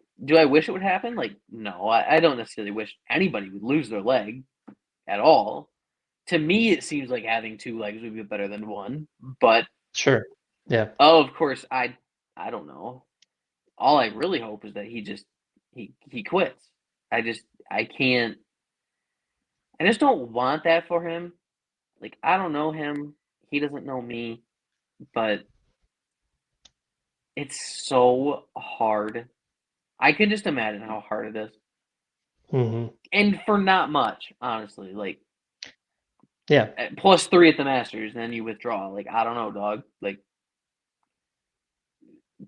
wish it would happen? Like, no, I don't necessarily wish anybody would lose their leg at all. To me, it seems like having two legs would be better than one. But Sure. Yeah. oh, of course, I don't know. All I really hope is that he quits. I just I can't. I just don't want that for him. Like I don't know him. He doesn't know me. But it's so hard. I can just imagine how hard it is. Hmm. And for not much, honestly. Like Yeah. +3 at the Masters, then you withdraw. Like I don't know, dog. Like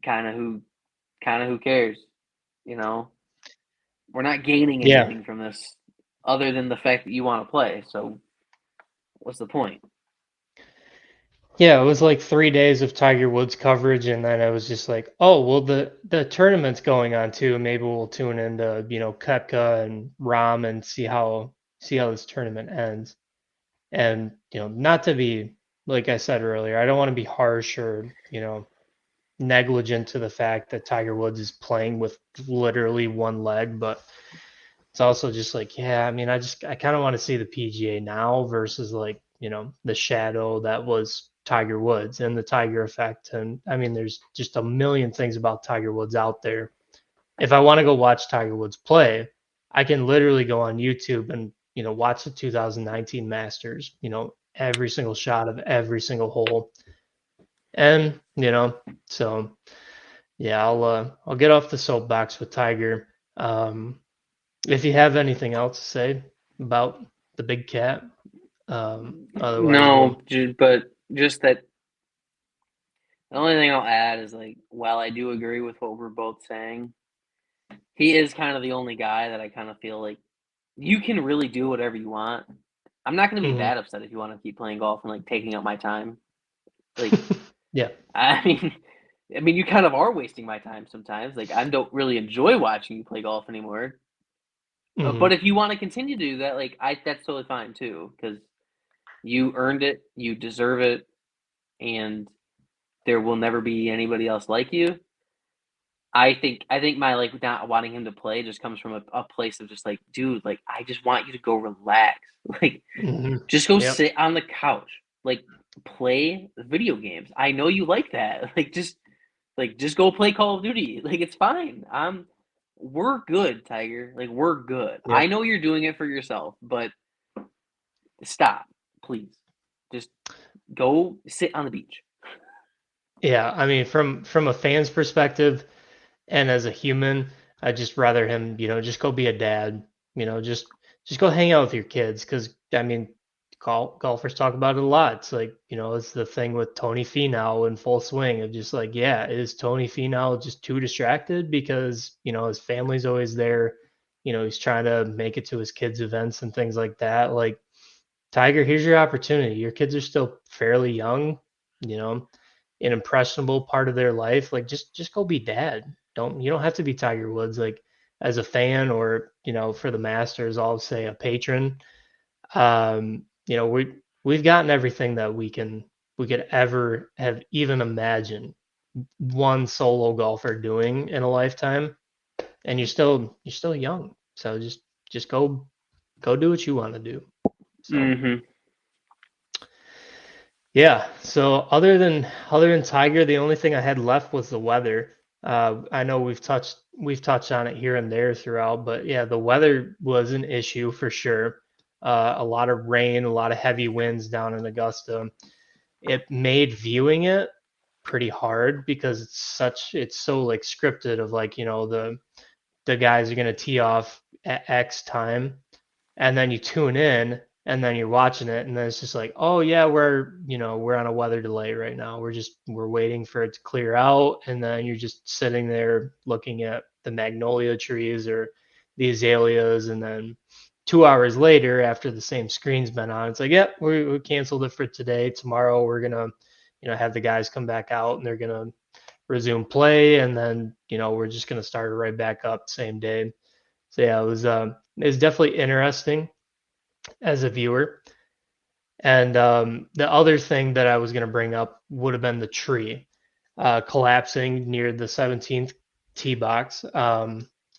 kind of who cares? You know, we're not gaining Yeah. anything from this other than the fact that you want to play. So what's the point? Yeah, it was like 3 days of Tiger Woods coverage, and then I was just like, oh, well, the tournament's going on too. Maybe we'll tune into, Koepka and Rahm and see how this tournament ends. And, not to be, like I said earlier, I don't want to be harsh or, negligent to the fact that Tiger Woods is playing with literally one leg, but it's also just like, yeah, I mean, I kind of want to see the PGA now versus like, the shadow that was Tiger Woods and the Tiger effect. And I mean, there's just a million things about Tiger Woods out there. If I want to go watch Tiger Woods play, I can literally go on YouTube and, watch the 2019 Masters, every single shot of every single hole. And, so yeah, I'll get off the soapbox with Tiger. Um, if you have anything else to say about the big cat, otherwise No, we'll. but just that the only thing I'll add is like, while I do agree with what we're both saying, he is kind of the only guy that I kind of feel like you can really do whatever you want. I'm not going to be Mhm. that upset if you want to keep playing golf and like taking up my time. Like, Yeah. I mean, I mean, you kind of are wasting my time sometimes. Like, I don't really enjoy watching you play golf anymore. But Hmm. if you want to continue to do that, like, that's totally fine too, because you earned it, you deserve it, and there will never be anybody else like you. I think my like not wanting him to play just comes from a place of just like, dude, like I just want you to go relax. Like Hmm. just go Yep. sit on the couch. Like play video games. I know you like that. Like just go play Call of Duty. Like it's fine. We're good, Tiger. Like we're good. I Yep. know you're doing it for yourself, but stop, please. Just go sit on the beach. Yeah. I mean, from a fan's perspective and as a human, I'd just rather him, just go be a dad. Just go hang out with your kids. Because I mean, golfers talk about it a lot. It's like, it's the thing with Tony Finau in full swing of just like, yeah, is Tony Finau just too distracted because his family's always there. He's trying to make it to his kids' events and things like that. Like Tiger, here's your opportunity. Your kids are still fairly young, you know, an impressionable part of their life. Like just go be dad. You don't have to be Tiger Woods. Like as a fan or for the Masters, I'll say a patron. We've gotten everything that we could ever have even imagined one solo golfer doing in a lifetime, and you're still young. So just go do what you want to do. So. Mm-hmm. Yeah. So other than Tiger, the only thing I had left was the weather. I know we've touched on it here and there throughout, but yeah, the weather was an issue for sure. A lot of rain, a lot of heavy winds down in Augusta. It made viewing it pretty hard because it's so like scripted of like, the guys are gonna tee off at X time, and then you tune in and then you're watching it and then it's just like, oh yeah, we're on a weather delay right now, we're waiting for it to clear out, and then you're just sitting there looking at the magnolia trees or the azaleas, and then 2 hours later after the same screen's been on, it's like, yep, we canceled it for today. Tomorrow we're gonna have the guys come back out and they're gonna resume play, and then we're just gonna start it right back up same day. So yeah, it was definitely interesting as a viewer. And the other thing that I was going to bring up would have been the tree collapsing near the 17th tee box.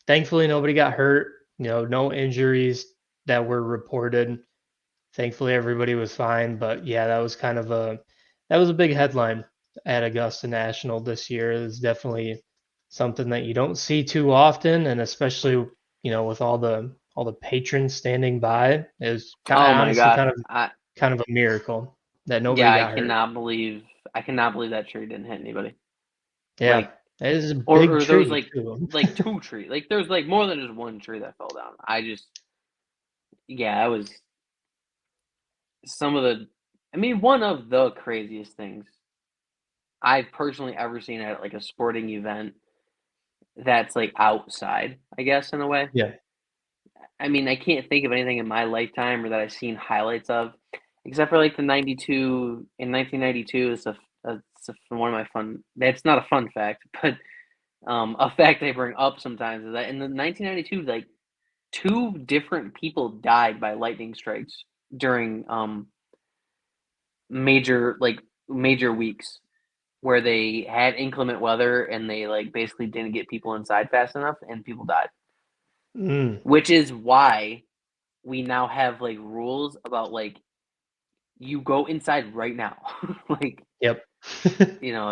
Thankfully, nobody got hurt. No injuries that were reported. Thankfully, everybody was fine. But yeah, that was a big headline at Augusta National this year. It's definitely something that you don't see too often, and especially with all the patrons standing by, is Oh my honestly gosh. kind of a miracle that Yeah, nobody got hurt. I cannot believe that tree didn't hit anybody. Yeah, Like it is a big or there was tree too. like two tree. Like there's like more than just one tree that fell down. Yeah, it was some of the I mean, one of the craziest things I've personally ever seen at like a sporting event that's like outside, I guess, in a way. Yeah. I mean, I can't think of anything in my lifetime or that I've seen highlights of except for like the 92 in 1992 is one of my fun. That's not a fun fact, but a fact I bring up sometimes is that in the 1992, like two different people died by lightning strikes during major weeks where they had inclement weather and they like basically didn't get people inside fast enough and people died. Mm, Which is why we now have like rules about like you go inside right now. Like, yep.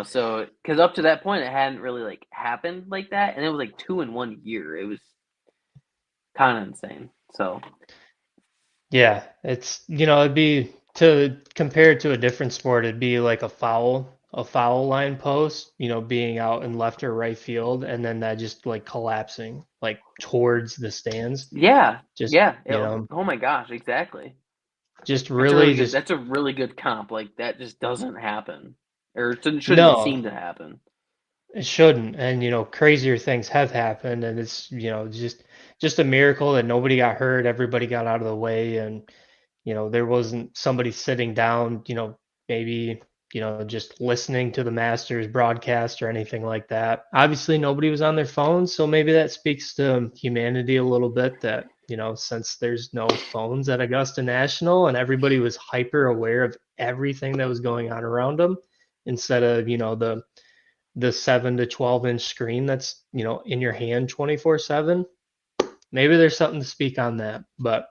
so because up to that point it hadn't really like happened like that, and it was like two in 1 year. It was kind of insane. So Yeah, it'd be to compare it to a different sport, it'd be like a foul line post, being out in left or right field, and then that just like collapsing like towards the stands. yeah, Just, yeah. Oh my gosh, exactly. just That's a really really good. just That's a really good comp. Like that just doesn't happen, or it shouldn't no, seem to happen. it shouldn't. And crazier things have happened, and it's, just a miracle that nobody got hurt, everybody got out of the way, and there wasn't somebody sitting down, maybe, just listening to the Masters broadcast or anything like that. Obviously, nobody was on their phones, so maybe that speaks to humanity a little bit that, since there's no phones at Augusta National and everybody was hyper aware of everything that was going on around them instead of, the 7 to 12-inch screen that's, in your hand 24/7. Maybe there's something to speak on that, but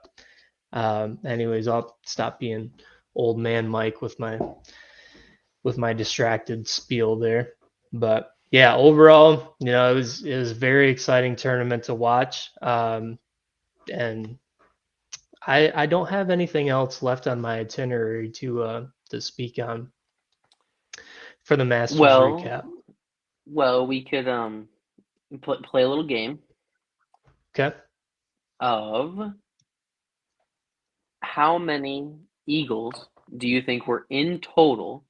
anyways, I'll stop being old man Mike with my distracted spiel there. But yeah, overall, it was a very exciting tournament to watch. And I don't have anything else left on my itinerary to speak on for the Masters Well, recap. we could play a little game Okay. of how many Eagles do you think were in total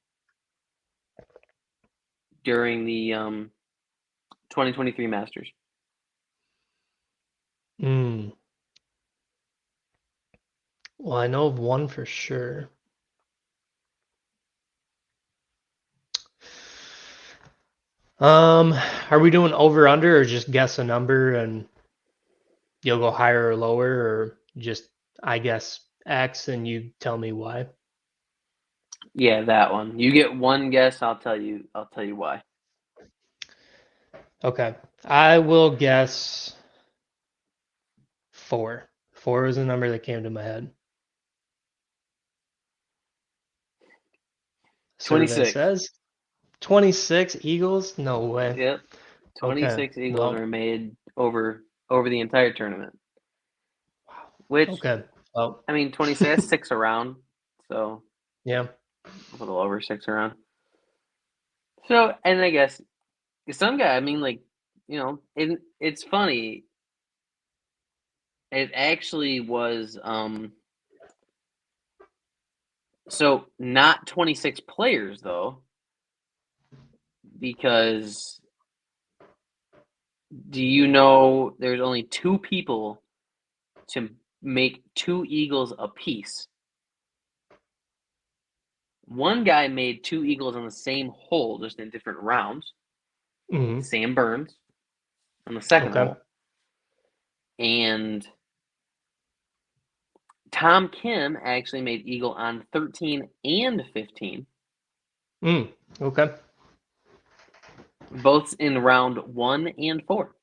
during the 2023 Masters? Mm. Well, I know of one for sure. Are we doing over under or just guess a number and you'll go higher or lower, or just I guess X and you tell me why? Yeah, that one. You get one guess. I'll tell you. I'll tell you why. Okay. I will guess four. Four is the number that came to my head. Survey 26. says 26 Eagles? No way. Yep. Okay. 26 Eagles Well, were made over the entire tournament. Which okay. Well, I mean, 26 six around, so yeah. a little over six around. So, and I guess some guy. I mean, like it's funny. It actually was so not 26 players though, because do you know there's only two people to make two Eagles apiece? One guy made two Eagles on the same hole, just in different rounds. Hmm. Sam Burns on the second Okay. hole, and Tom Kim actually made Eagle on 13 and 15, Mm. Okay. both in round 1 and 4.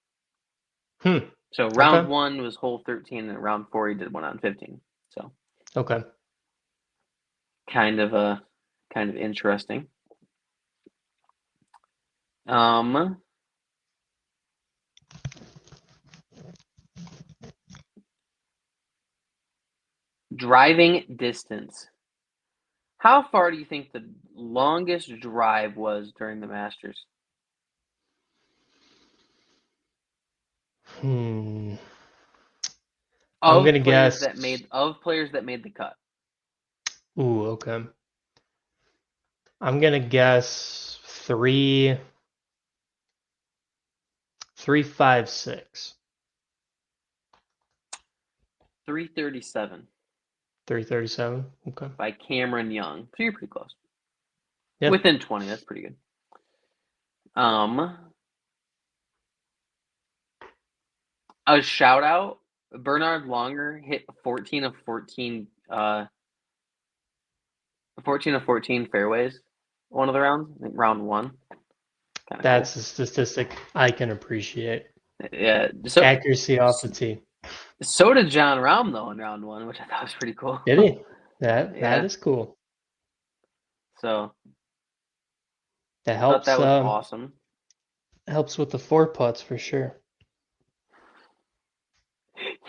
Hmm. So round Okay. 1 was hole 13, and round 4 he did one on 15. So Okay. kind of interesting. Um, Driving distance. How far do you think the longest drive was during the Masters? Hmm. I'm gonna guess. Of players that made the cut. Ooh, okay. I'm gonna guess 356. 337. 3:37. Okay. by Cameron Young. So you're pretty close. Yeah. Within 20, that's pretty good. A shout out, Bernard Longer hit 14 of 14 fairways one of the rounds, I think round 1. Kind of That's cool. a statistic I can appreciate. Yeah. So Accuracy off the tee. so did John Rahm though in round 1, which I thought was pretty cool. Did he? That Yeah. is cool. So That thought helps that was awesome. helps with the 4 putts for sure.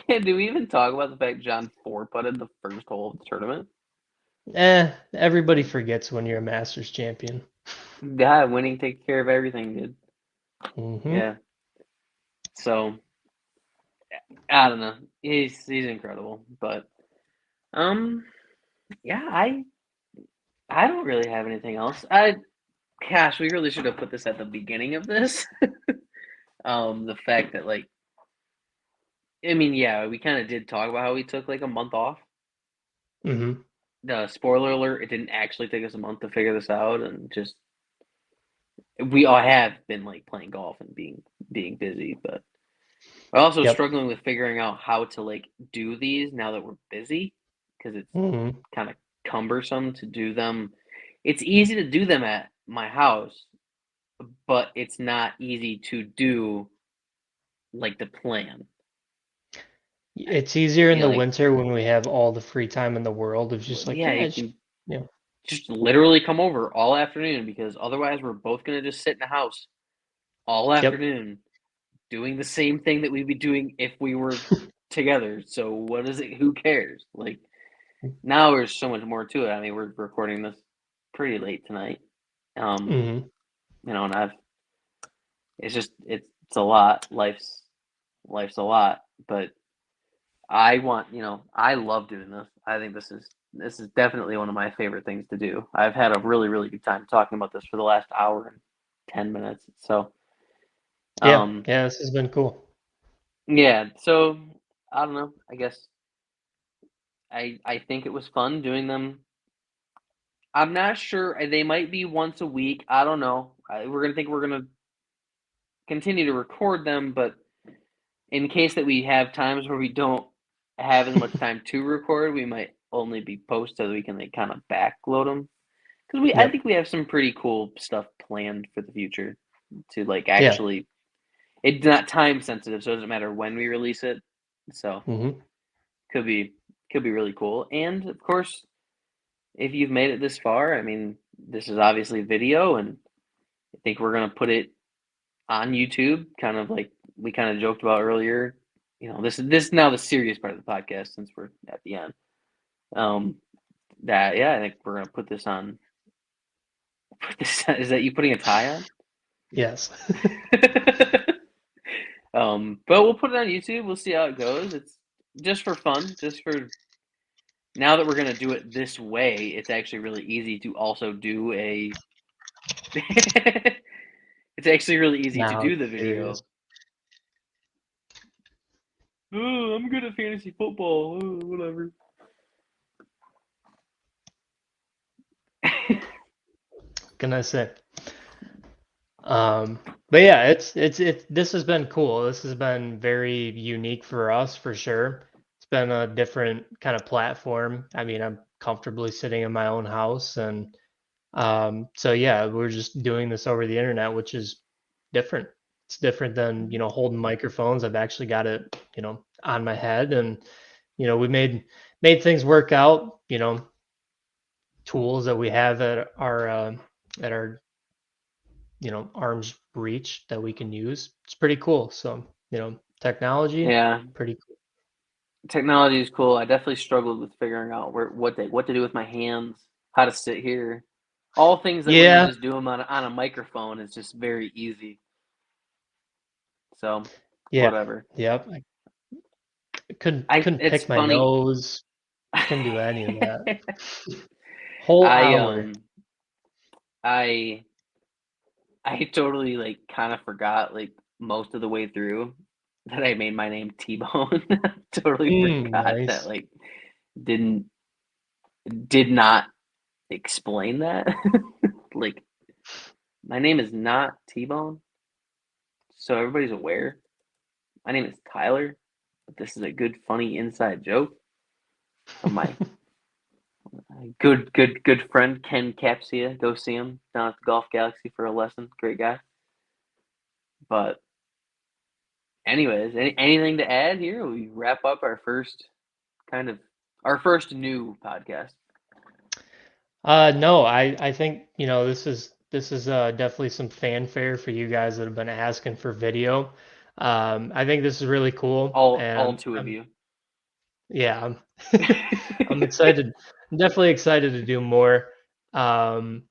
Yeah, do we even talk about the fact John 4-putted the first hole of the tournament? Everybody forgets when you're a Masters champion. Yeah, winning takes care of everything, dude. Mm-hmm. Yeah. So I don't know. He's incredible, but yeah, I don't really have anything else. Gosh, we really should have put this at the beginning of this. The fact that like, I mean, yeah, we kind of did talk about how we took like a month off. Mm-hmm. The spoiler alert, it didn't actually take us a month to figure this out, and just we all have been like playing golf and being busy, but we're also Yep. struggling with figuring out how to like do these now that we're busy, because it's Mm-hmm. kind of cumbersome to do them. It's easy to do them at my house, but it's not easy to do like the plan. It's easier in You know, the like, winter when we have all the free time in the world of just like, yeah, yeah, you just, can you know, just literally come over all afternoon, because otherwise we're both gonna just sit in the house all yep. afternoon doing the same thing that we'd be doing if we were together. So what is it? Who cares? Like, now there's so much more to it. I mean, we're recording this pretty late tonight. Mm-hmm. And it's a lot. Life's a lot, but I love doing this. I think this is definitely one of my favorite things to do. I've had a really, really good time talking about this for the last hour and 10 minutes. So, Yeah. Yeah, this has been cool. yeah, so I don't know. I guess I think it was fun doing them. I'm not sure. They might be once a week. I don't know. We're gonna continue to record them, but in case that we have times where we don't have as much time to record, we might only be post so that we can like kind of backload them. Because I Yep. think we have some pretty cool stuff planned for the future to like Yeah. actually. It's not time sensitive, so it doesn't matter when we release it. So Mm-hmm. could be could be really cool. And of course, if you've made it this far, I mean, this is obviously video, and I think we're gonna put it on YouTube, kind of like we kind of joked about earlier. This is now the serious part of the podcast since we're at the end. Um, that yeah, I think we're gonna put this on. Put this is that you putting a tie on? Yes. But we'll put it on YouTube. We'll see how it goes. It's just for fun, just for now that we're gonna do it this way. It's actually really easy to also do a. It's actually really easy to Now do it's the serious. video. Oh, I'm good at fantasy football. Oh, whatever. Can I say? But yeah, it's this has been cool. This has been very unique for us for sure. It's been a different kind of platform. I mean, I'm comfortably sitting in my own house, and so yeah, we're just doing this over the internet, which is different. It's different than, holding microphones. I've actually got it, on my head, and we made things work out, tools that we have at our arm's reach that we can use. It's pretty cool. So, technology, Yeah, pretty cool. technology is cool. I definitely struggled with figuring out what to do with my hands, how to sit here. All things that when you Yeah, just do them on a microphone, it's just very easy. So, yeah, whatever. yep. I couldn't It's pick my funny. nose. Couldn't do any of that. Whole I hour. I I totally like kind of forgot like most of the way through that I made my name T-Bone. Totally forgot that Nice. like didn't did not explain that. Like, my name is not T-Bone, so everybody's aware. My name is Tyler, but this is a good, funny inside joke from my good friend Ken Capsia. Go see him down at the Golf Galaxy for a lesson. Great guy. But anyways, anything to add here? We wrap up our first new podcast. No, I think, this is definitely some fanfare for you guys that have been asking for video. I think this is really cool, and All two of you. yeah, I'm excited. I'm definitely excited to do more. And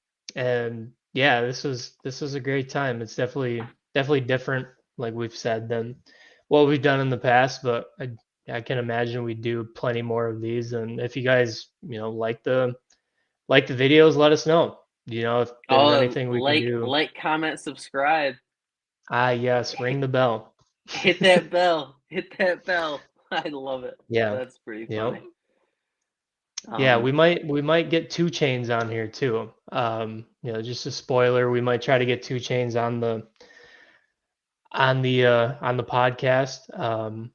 yeah, this was a great time. It's definitely different, like we've said, than what we've done in the past, but I can imagine we do plenty more of these. And if you guys, like the videos, let us know. If there's Oh, anything we can do. comment, subscribe, Yes, ring the bell. hit that bell, hit that bell. I love it. Yeah. That's pretty Yep. funny. Yeah, we might get 2 Chainz on here too. Just a spoiler, we might try to get 2 Chainz on the podcast.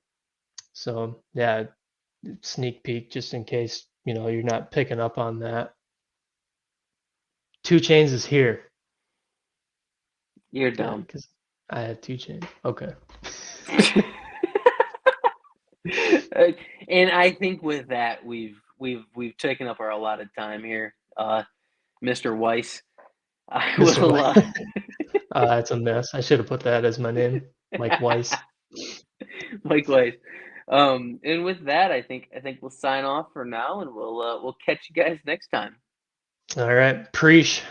So yeah, sneak peek just in case, you're not picking up on that. 2 Chainz is here. You're Yeah, dumb. because I had 2 Chainz. Okay. And I think with that we've taken up our allotted time here, Mr. Weiss. I Mr. will. Weiss. That's a mess. I should have put that as my name, Mike Weiss. Mike Weiss. And with that, I think we'll sign off for now, and we'll catch you guys next time. All right, preach.